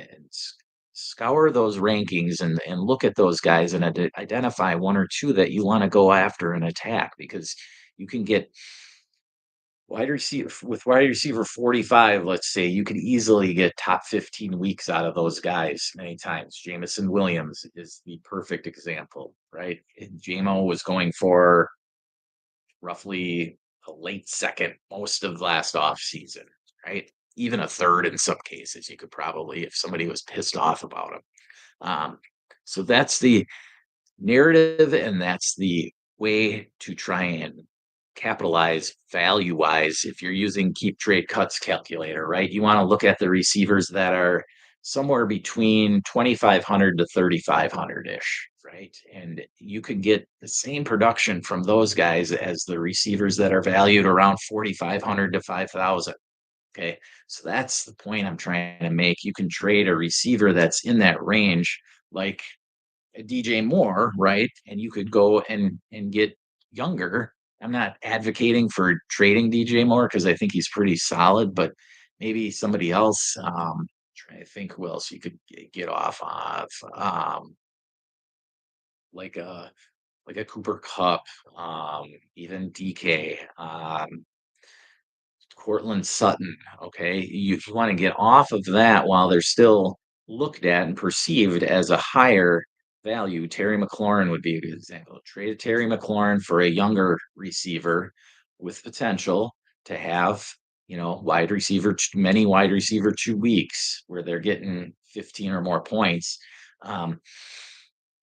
scour those rankings and look at those guys and identify one or two that you want to go after and attack, because you can get wide receiver 45, let's say, you could easily get top 15 weeks out of those guys many times. Jamison Williams is the perfect example, right? And JMO was going for roughly a late second most of last off season, right? Even a third in some cases, you could probably, if somebody was pissed off about him. So that's the narrative, and that's the way to try and capitalize value wise if you're using keep trade cuts calculator, right? You want to look at the receivers that are somewhere between 2,500 to 3,500 ish, right? And you could get the same production from those guys as the receivers that are valued around 4,500 to 5,000. Okay. So that's the point I'm trying to make. You can trade a receiver that's in that range, like a DJ Moore, right? And you could go and get younger. I'm not advocating for trading DJ Moore because I think he's pretty solid, but maybe somebody else. Trying to think who else you could get off of, like a Cooper Cup, even DK. Cortland Sutton. Okay. If you want to get off of that while they're still looked at and perceived as a higher value, Terry McLaurin would be a good example. Trade Terry McLaurin for a younger receiver with potential to have, many wide receiver 2 weeks where they're getting 15 or more points.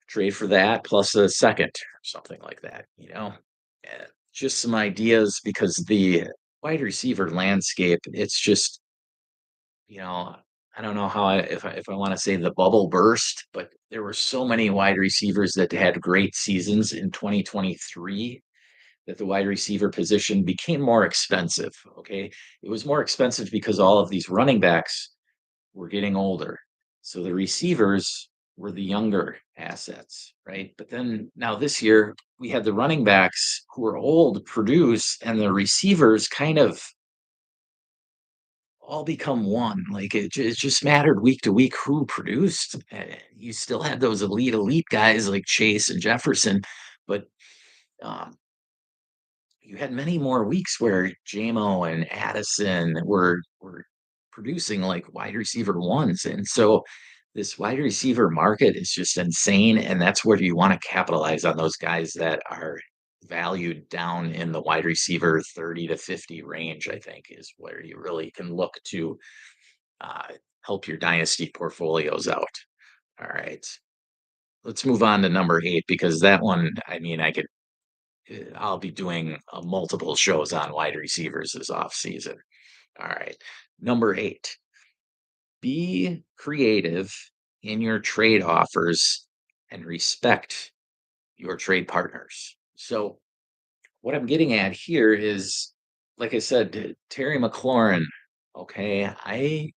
Trade for that plus a second or something like that. Just some ideas, because the wide receiver landscape, it's just, you know, I don't know how if I want to say the bubble burst, but there were so many wide receivers that had great seasons in 2023 that the wide receiver position became more expensive. Okay. It was more expensive because all of these running backs were getting older. So the receivers were the younger assets, right? But then now this year, we had the running backs who were old produce, and the receivers kind of all become one. Like it just mattered week to week who produced. You still had those elite guys like Chase and Jefferson, but um, you had many more weeks where JMO and Addison were producing like wide receiver ones. And so this wide receiver market is just insane. And that's where you want to capitalize on those guys that are valued down in the wide receiver 30 to 50 range, I think, is where you really can look to uh, help your dynasty portfolios out. All right. Let's move on to number 8 because that one, I mean, I'll be doing multiple shows on wide receivers this off season. All right. Number 8, be creative in your trade offers and respect your trade partners. So, what I'm getting at here is, like I said, Terry McLaurin. Okay. I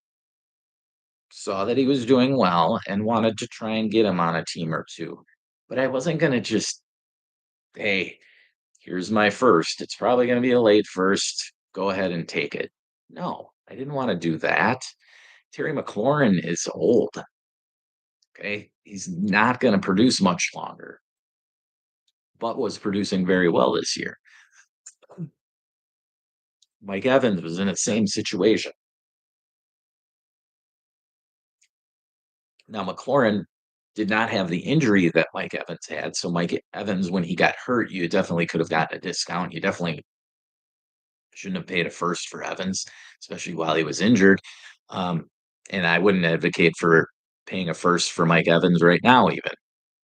saw that he was doing well and wanted to try and get him on a team or two, but I wasn't going to just, hey, here's my first. It's probably going to be a late first. Go ahead and take it. No, I didn't want to do that. Terry McLaurin is old. Okay. He's not going to produce much longer, but was producing very well this year. Mike Evans was in the same situation. Now, McLaurin did not have the injury that Mike Evans had. So, Mike Evans, when he got hurt, you definitely could have gotten a discount. You definitely shouldn't have paid a first for Evans, especially while he was injured. Um, and I wouldn't advocate for paying a first for Mike Evans right now, even.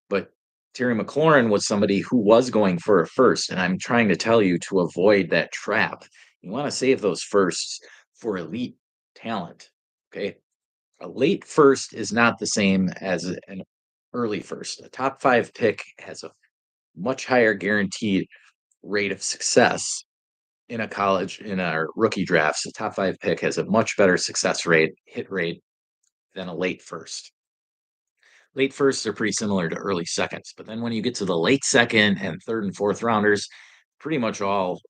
But Terry McLaurin was somebody who was going for a first. And I'm trying to tell you to avoid that trap. You want to save those firsts for elite talent. Okay. A late first is not the same as an early first. A top 5 pick has a much higher guaranteed rate of success in a college in our rookie drafts. A top 5 pick has a much better success rate, hit rate than a late first. Late firsts are pretty similar to early seconds, but then when you get to the late second and third and fourth rounders, pretty much all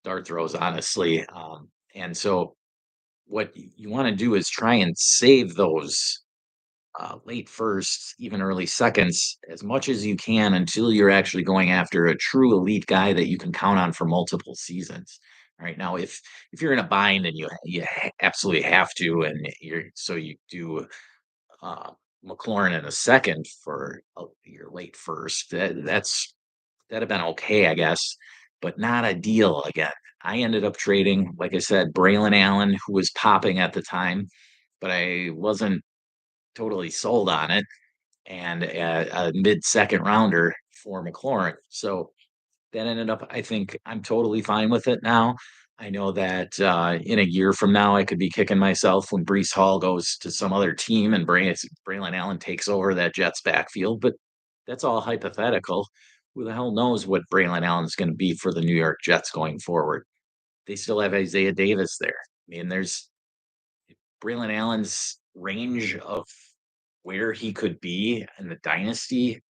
dart throws, honestly. And so, what you want to do is try and save those late firsts, even early seconds, as much as you can until you're actually going after a true elite guy that you can count on for multiple seasons. Right now, if you're in a bind and absolutely have to, and you do uh, McLaurin in a second for your late first, that'd have been okay, I guess, but not ideal again. I ended up trading, like I said, Braylon Allen, who was popping at the time, but I wasn't totally sold on it, and a mid-second rounder for McLaurin. So that ended up, I think I'm totally fine with it now. I know that in a year from now, I could be kicking myself when Brees Hall goes to some other team and Braylon Allen takes over that Jets backfield, but that's all hypothetical. Who the hell knows what Braylon Allen's going to be for the New York Jets going forward? They still have Isaiah Davis there. I mean, there's Braylon Allen's range of where he could be in the dynasty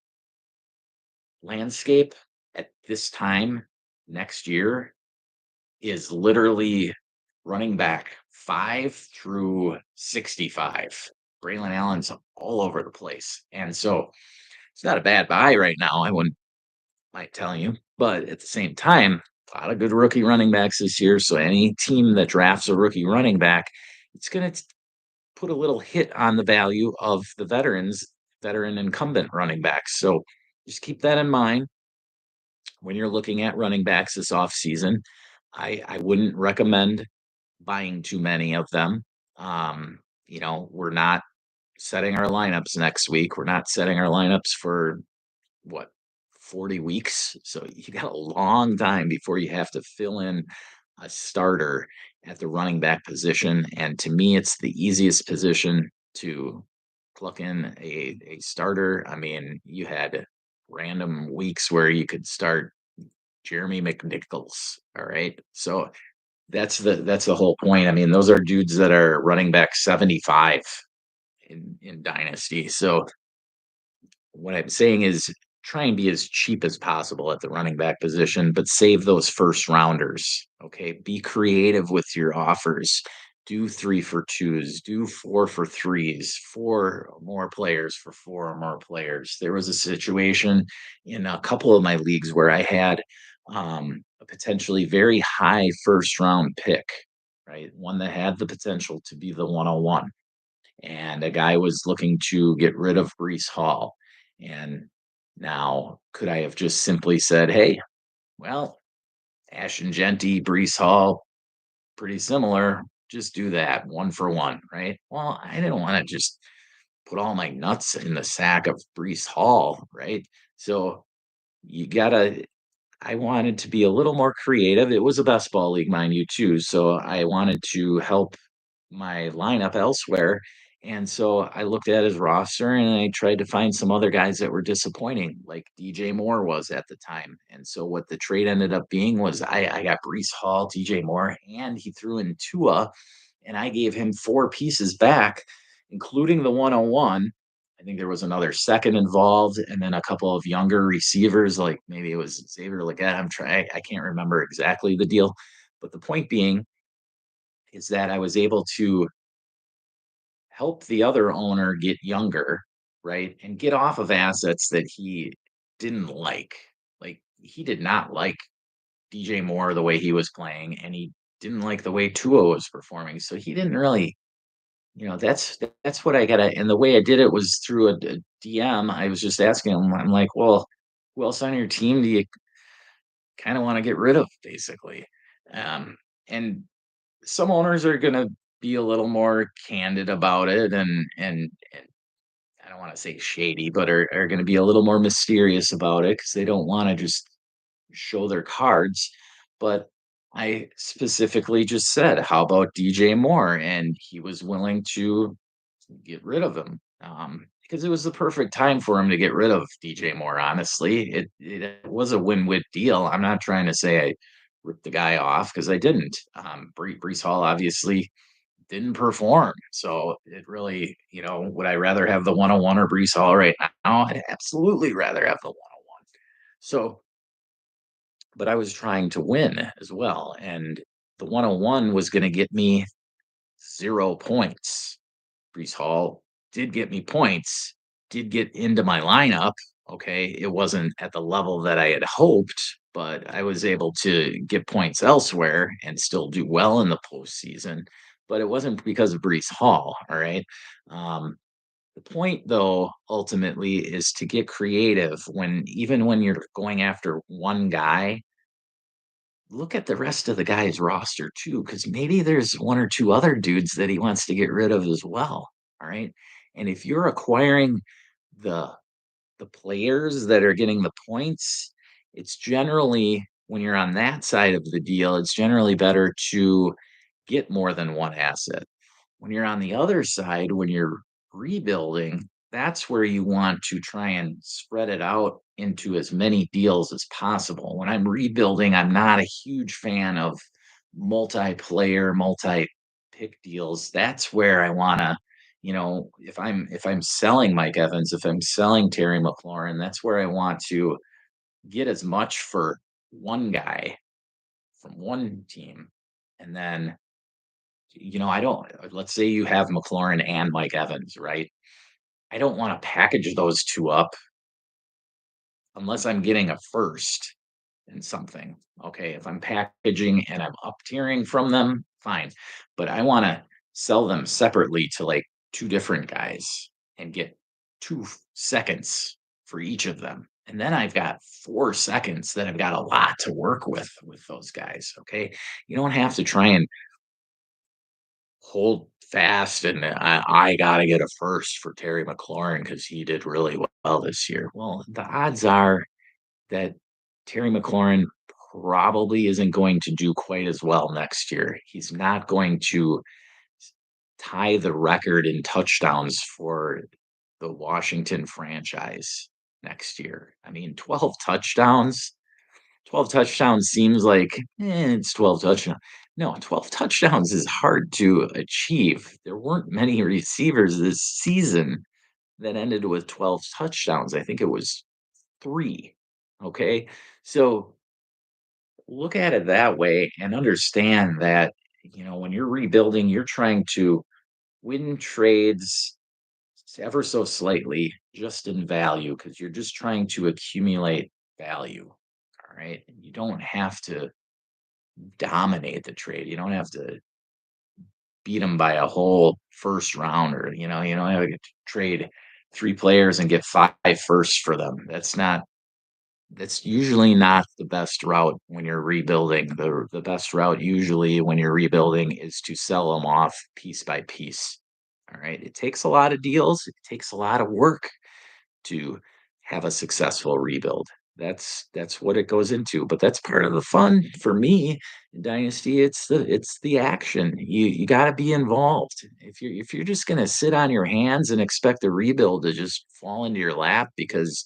landscape at this time next year is literally running back 5 through 65. Braylon Allen's all over the place. And so it's not a bad buy right now. I wouldn't mind telling you, but at the same time, a lot of good rookie running backs this year. So any team that drafts a rookie running back, it's going to put a little hit on the value of the veteran incumbent running backs. So just keep that in mind when you're looking at running backs this offseason. I wouldn't recommend buying too many of them. We're not setting our lineups next week. We're not setting our lineups for what, 40 weeks. So you got a long time before you have to fill in a starter at the running back position. And to me, it's the easiest position to pluck in a starter. I mean, you had random weeks where you could start Jeremy McNichols. All right. So that's the whole point. I mean, those are dudes that are running back 75 in Dynasty. So what I'm saying is try and be as cheap as possible at the running back position, but save those first rounders. Okay. Be creative with your offers. Do 3 for 2s, do 4 for 3s, four more players for four or more players. There was a situation in a couple of my leagues where I had a potentially very high first round pick, right? One that had the potential to be the 101, and a guy was looking to get rid of Brees Hall. And now, could I have just simply said, "Hey, well, Ash and Genty, Brees Hall, pretty similar. Just do that 1 for 1," right? Well, I didn't want to just put all my nuts in the sack of Brees Hall, right? So you gotta. I wanted to be a little more creative. It was a best ball league, mind you, too. So I wanted to help my lineup elsewhere. And so I looked at his roster and I tried to find some other guys that were disappointing, like DJ Moore was at the time. And so what the trade ended up being was I got Brees Hall, DJ Moore, and he threw in Tua, and I gave him 4 pieces back, including the 101. I think there was another second involved, and then a couple of younger receivers, like maybe it was Xavier Leggett. I can't remember exactly the deal. But the point being is that I was able to help the other owner get younger, right? And get off of assets that he didn't like. Like he did not like DJ Moore the way he was playing, and he didn't like the way Tua was performing. So he didn't really, that's what I gotta. And the way I did it was through a DM. I was just asking him, I'm like, well, who else on your team do you kind of want to get rid of, basically? Um, and some owners are gonna be a little more candid about it, and I don't want to say shady, but are going to be a little more mysterious about it because they don't want to just show their cards. But I specifically just said, "How about DJ Moore?" And he was willing to get rid of him, because it was the perfect time for him to get rid of DJ Moore. Honestly, it was a win-win deal. I'm not trying to say I ripped the guy off because I didn't. Brees Hall obviously didn't perform. So it really, would I rather have the 101 or Brees Hall right now? I'd absolutely rather have the 101. So, but I was trying to win as well. And the 101 was going to get me 0 points. Brees Hall did get me points, did get into my lineup. Okay. It wasn't at the level that I had hoped, but I was able to get points elsewhere and still do well in the postseason. But it wasn't because of Brees Hall. All right. Um, the point, though, ultimately is to get creative even when you're going after one guy, look at the rest of the guy's roster too, because maybe there's one or two other dudes that he wants to get rid of as well. All right. And if you're acquiring the the players that are getting the points, it's generally when you're on that side of the deal, it's generally better to get more than one asset. When you're on the other side, when you're rebuilding, that's where you want to try and spread it out into as many deals as possible. When I'm rebuilding, I'm not a huge fan of multiplayer, multi-pick deals. That's where I want to, if I'm selling Mike Evans, if I'm selling Terry McLaurin, that's where I want to get as much for one guy from one team. And then I don't let's say you have McLaurin and Mike Evans, right? I don't want to package those two up unless I'm getting a first in something. Okay. If I'm packaging and I'm up tiering from them, fine. But I want to sell them separately to like two different guys and get 2 seconds for each of them. And then I've got 4 seconds that I've got a lot to work with those guys. Okay. You don't have to try and hold fast, and I gotta get a first for Terry McLaurin because he did really well this year. Well, the odds are that Terry McLaurin probably isn't going to do quite as well next year. He's not going to tie the record in touchdowns for the Washington franchise next year. I mean, 12 touchdowns. 12 touchdowns seems like, it's 12 touchdowns. No, 12 touchdowns is hard to achieve. There weren't many receivers this season that ended with 12 touchdowns. I think it was 3. Okay. So look at it that way and understand that, when you're rebuilding, you're trying to win trades ever so slightly just in value because you're just trying to accumulate value. All right. And you don't have to dominate the trade. You don't have to beat them by a whole first rounder. You don't have to trade 3 players and get 5 firsts for them. That's usually not the best route when you're rebuilding. The best route usually when you're rebuilding is to sell them off piece by piece. All right. It takes a lot of deals. It takes a lot of work to have a successful rebuild. That's what it goes into. But that's part of the fun for me in Dynasty. It's the action. You got to be involved. If you're just gonna sit on your hands and expect a rebuild to just fall into your lap because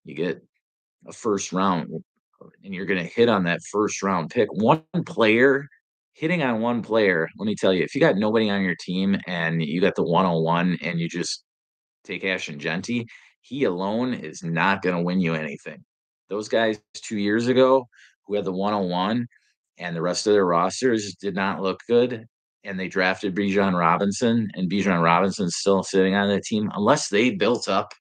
you get a first round and you're going to hit on that first round pick. One player, hitting on one player, let me tell you, if you got nobody on your team and you got the 101 and you just take Ashton Genty, he alone is not going to win you anything. Those guys 2 years ago who had the 101 and the rest of their rosters did not look good. And they drafted Bijan Robinson, and Bijan Robinson's still sitting on the team. Unless they built up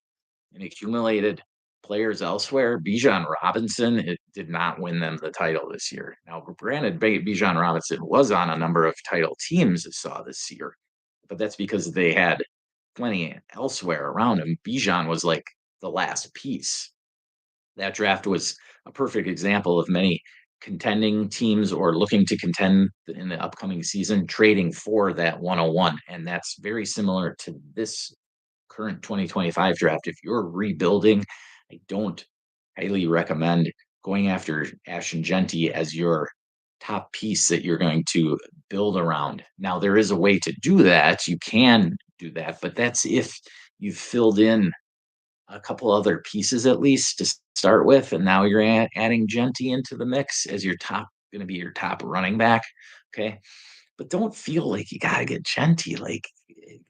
and accumulated players elsewhere, Bijan Robinson, it did not win them the title this year. Now, granted, Bijan Robinson was on a number of title teams that saw this year, but that's because they had plenty elsewhere around him. Bijan was like the last piece. That draft was a perfect example of many contending teams or looking to contend in the upcoming season trading for that 101. And that's very similar to this current 2025 draft. If you're rebuilding, I don't highly recommend going after Ashton Genty as your top piece that you're going to build around. Now, there is a way to do that. You can do that, but that's if you've filled in a couple other pieces at least to start with, and now you're adding Genty into the mix as your top, going to be your top running back. Okay, but don't feel like you got to get Genty. Like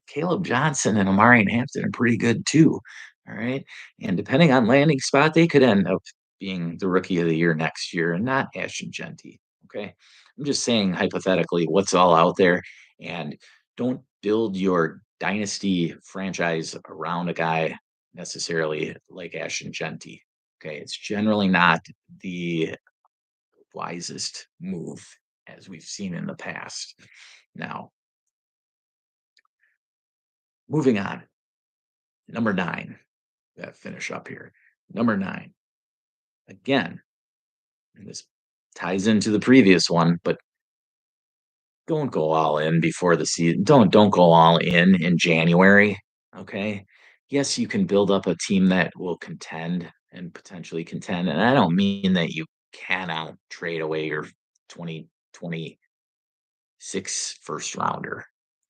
Caleb Johnson and Amari Hampton are pretty good too. All right. And depending on landing spot, they could end up being the rookie of the year next year and not Ashton Genty. Okay. I'm just saying hypothetically what's all out there, and don't build your dynasty franchise around a guy necessarily like Ashton Genty. Okay. It's generally not the wisest move as we've seen in the past. Now, moving on, number 9, that finish up here. Number 9, again, and this ties into the previous one, but don't go all in before the season. Don't go all in January. Okay. Yes, you can build up a team that will contend and potentially contend. And I don't mean that you cannot trade away your 2026 first rounder.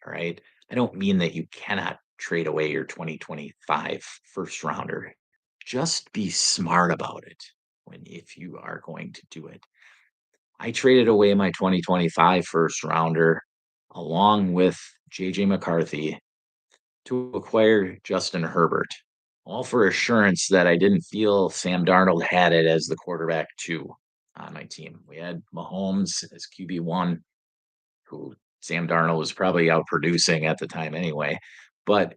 All right. I don't mean that you cannot trade away your 2025 first rounder. Just be smart about it if you are going to do it. I traded away my 2025 first rounder along with JJ McCarthy to acquire Justin Herbert, all for assurance that I didn't feel Sam Darnold had it as the quarterback 2 on my team. We had Mahomes as QB1, who Sam Darnold was probably out producing at the time anyway. But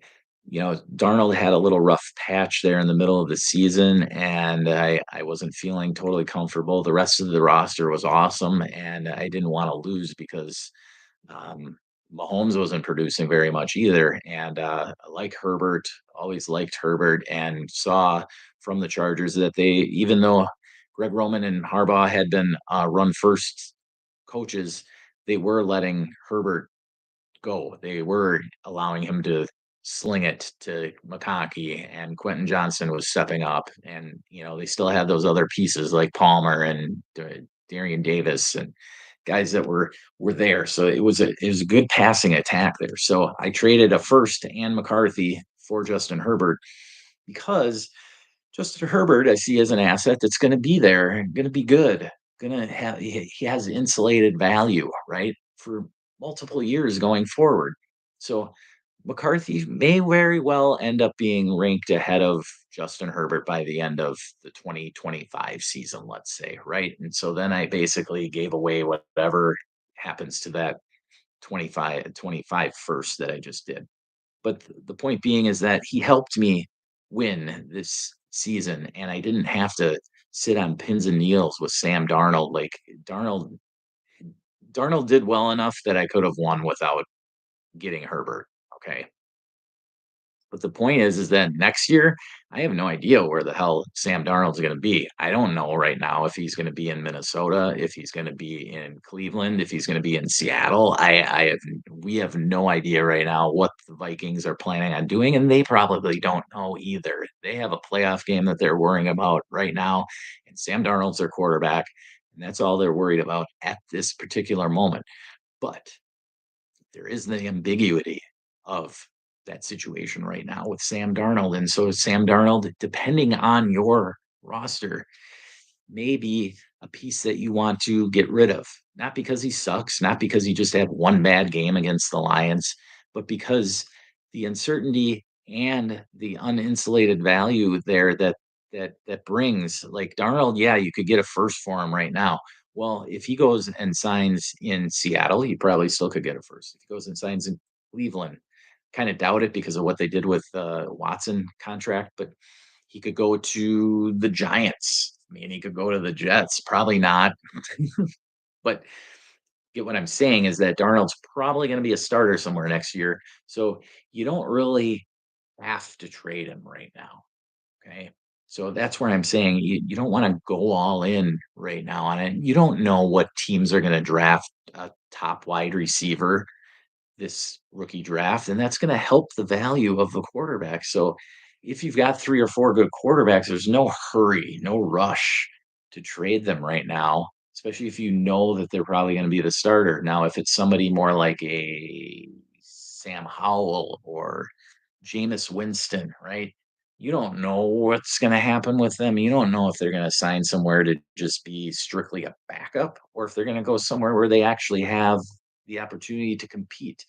Darnold had a little rough patch there in the middle of the season, and I wasn't feeling totally comfortable. The rest of the roster was awesome, and I didn't want to lose because Mahomes wasn't producing very much either. And I like Herbert, always liked Herbert, and saw from the Chargers that even though Greg Roman and Harbaugh had been run first coaches, they were letting Herbert go. They were allowing him to sling it to McConkey, and Quentin Johnson was stepping up. And, they still had those other pieces like Palmer and Darian Davis and guys that were there. So it was a good passing attack there. So I traded a first and McCarthy for Justin Herbert because Justin Herbert I see as an asset that's going to be there and going to be good. Going to have he has insulated value, right? For multiple years going forward. So McCarthy may very well end up being ranked ahead of Justin Herbert by the end of the 2025 season, let's say, right? And so then I basically gave away whatever happens to that 25 first that I just did. But the point being is that he helped me win this season, and I didn't have to sit on pins and needles with Sam Darnold. Like Darnold did well enough that I could have won without getting Herbert. Okay. But the point is that next year, I have no idea where the hell Sam Darnold's going to be. I don't know right now if he's going to be in Minnesota, if he's going to be in Cleveland, if he's going to be in Seattle. We have no idea right now what the Vikings are planning on doing, and they probably don't know either. They have a playoff game that they're worrying about right now, and Sam Darnold's their quarterback, and that's all they're worried about at this particular moment. But there is the ambiguity of that situation right now with Sam Darnold. And so Sam Darnold, depending on your roster, may be a piece that you want to get rid of. Not because he sucks, not because he just had one bad game against the Lions, but because the uncertainty and the uninsulated value there that brings like Darnold, yeah, you could get a first for him right now. Well, if he goes and signs in Seattle, he probably still could get a first. If he goes and signs in Cleveland, kind of doubt it because of what they did with Watson contract, but he could go to the Giants. I mean, he could go to the Jets. Probably not. But get what I'm saying is that Darnold's probably going to be a starter somewhere next year. So you don't really have to trade him right now. Okay. So that's where I'm saying you don't want to go all in right now on it. You don't know what teams are going to draft a top wide receiver this rookie draft, and that's going to help the value of the quarterback. So if you've got three or four good quarterbacks, there's no hurry, no rush to trade them right now, especially if you know that they're probably going to be the starter. Now, if it's somebody more like a Sam Howell or Jameis Winston, right? You don't know what's going to happen with them. You don't know if they're going to sign somewhere to just be strictly a backup or if they're going to go somewhere where they actually have the opportunity to compete.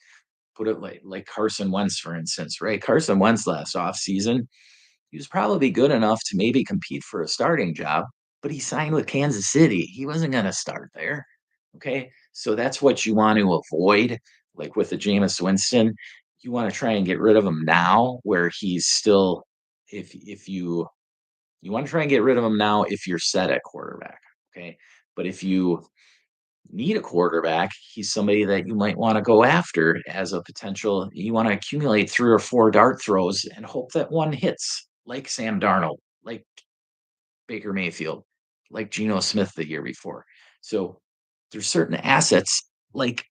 Put it like Carson Wentz, for instance, right? Carson Wentz last offseason, he was probably good enough to maybe compete for a starting job, but he signed with Kansas City. He wasn't going to start there. Okay. So that's what you want to avoid. Like with the Jameis Winston, you want to try and get rid of him now where he's still, if you want to try and get rid of him now if you're set at quarterback. Okay. But if you need a quarterback, he's somebody that you might want to go after as a potential. You want to accumulate three or four dart throws and hope that one hits, like Sam Darnold, like Baker Mayfield, like Geno Smith the year before. So there's certain assets like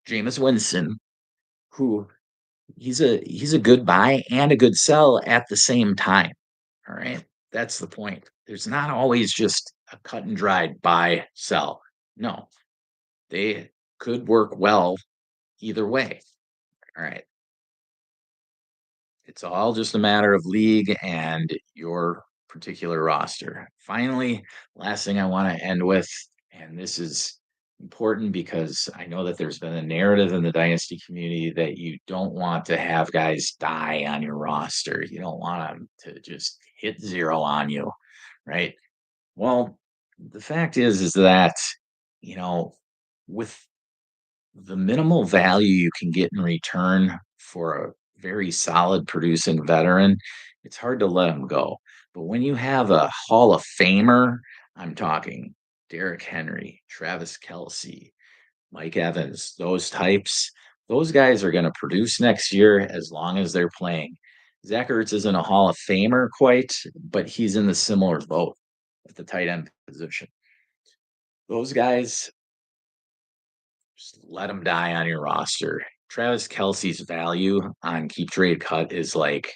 Jameis Winston, who he's a good buy and a good sell at the same time. All right. That's the point. There's not always just a cut and dried buy, sell. No, they could work well either way. All right. It's all just a matter of league and your particular roster. Finally, last thing I want to end with, and this is important because I know that there's been a narrative in the dynasty community that you don't want to have guys die on your roster. You don't want them to just hit zero on you, right? Well, the fact is that, you know, with the minimal value you can get in return for a very solid producing veteran, it's hard to let him go. But when you have a Hall of Famer, I'm talking Derrick Henry, Travis Kelsey, Mike Evans, those types, those guys are going to produce next year as long as they're playing. Zach Ertz isn't a Hall of Famer quite, but he's in the similar boat at the tight end position. Those guys, just let him die on your roster. Travis Kelsey's value on keep trade cut is like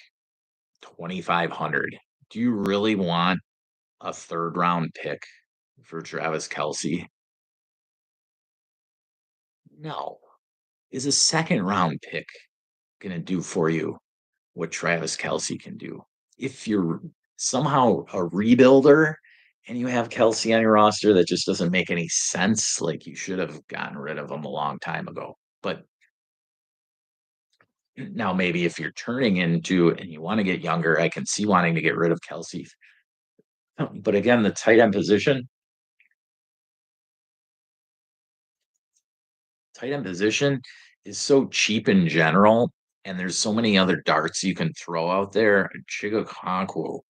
2,500. Do you really want a third round pick for Travis Kelsey? No. Is a second round pick going to do for you what Travis Kelsey can do? If you're somehow a rebuilder and you have Kelsey on your roster, that just doesn't make any sense. Like you should have gotten rid of him a long time ago. But now maybe if you're turning into and you want to get younger, I can see wanting to get rid of Kelsey. But again, the tight end position is so cheap in general, and there's so many other darts you can throw out there. Chigakonkwo,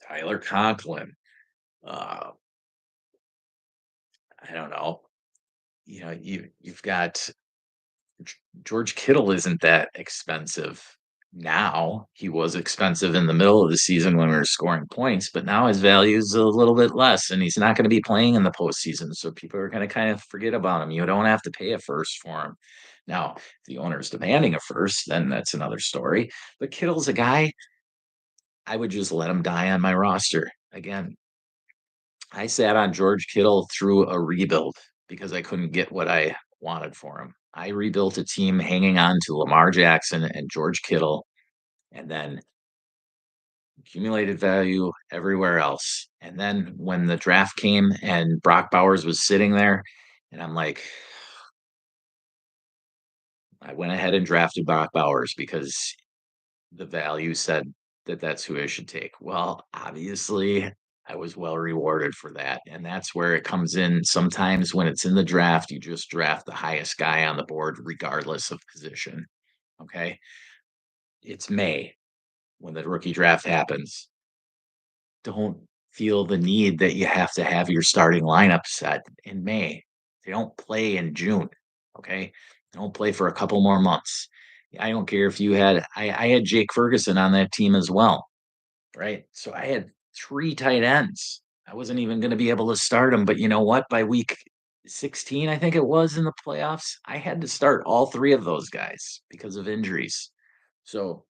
Tyler Conklin, uh, I don't know. You've got George Kittle isn't that expensive now. He was expensive in the middle of the season when we were scoring points, but now his value is a little bit less, and he's not going to be playing in the postseason. So people are going to kind of forget about him. You don't have to pay a first for him. Now, if the owner is demanding a first, then that's another story. But Kittle's a guy I would just let him die on my roster. Again, I sat on George Kittle through a rebuild because I couldn't get what I wanted for him. I rebuilt a team hanging on to Lamar Jackson and George Kittle, and then accumulated value everywhere else. And then when the draft came and Brock Bowers was sitting there, and I'm like, I went ahead and drafted Brock Bowers because the value said that that's who I should take. Well, obviously, I was well rewarded for that. And that's where it comes in. Sometimes when it's in the draft, you just draft the highest guy on the board, regardless of position. Okay. It's May when the rookie draft happens. Don't feel the need that you have to have your starting lineup set in May. They don't play in June. Okay. They don't play for a couple more months. I don't care if you had, I had Jake Ferguson on that team as well. Right? So I had 3 tight ends. I wasn't even gonna be able to start them, but you know what? By week 16, I think it was in the playoffs, I had to start all 3 of those guys because of injuries. So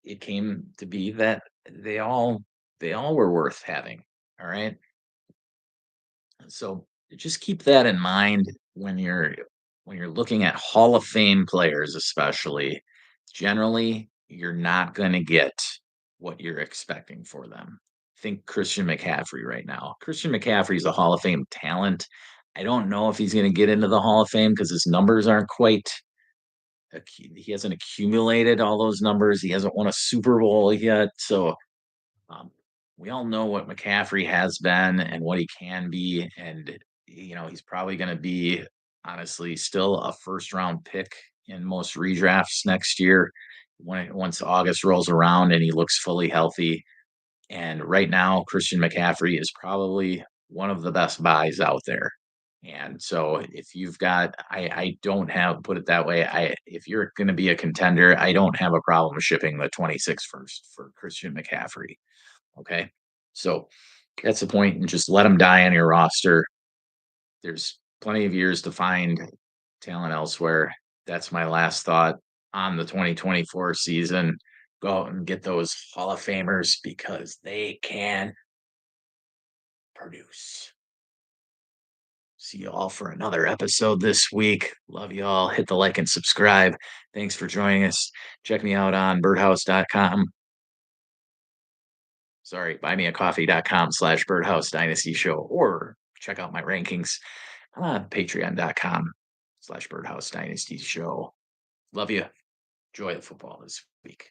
it came to be that they all were worth having. All right. So just keep that in mind when you're looking at Hall of Fame players, especially. Generally, you're not going to get what you're expecting for them. Think Christian McCaffrey right now. Christian McCaffrey is a Hall of Fame talent. I don't know if he's going to get into the Hall of Fame because his numbers aren't quite. He hasn't accumulated all those numbers. He hasn't won a Super Bowl yet. So um, we all know what McCaffrey has been and what he can be, and he's probably going to be honestly still a first round pick in most redrafts next year once August rolls around and he looks fully healthy. And right now, Christian McCaffrey is probably one of the best buys out there. And so if you've got, I don't have, put it that way. If you're going to be a contender, I don't have a problem shipping the 26 first for Christian McCaffrey. Okay. So that's the point, and just let them die on your roster. There's plenty of years to find talent elsewhere. That's my last thought on the 2024 season. Go out and get those Hall of Famers because they can produce. See you all for another episode this week. Love you all. Hit the like and subscribe. Thanks for joining us. Check me out on birdhouse.com. Sorry, buymeacoffee.com/Birdhouse Dynasty Show, or check out my rankings on patreon.com/Birdhouse Dynasty Show. Love you. Enjoy the football this week.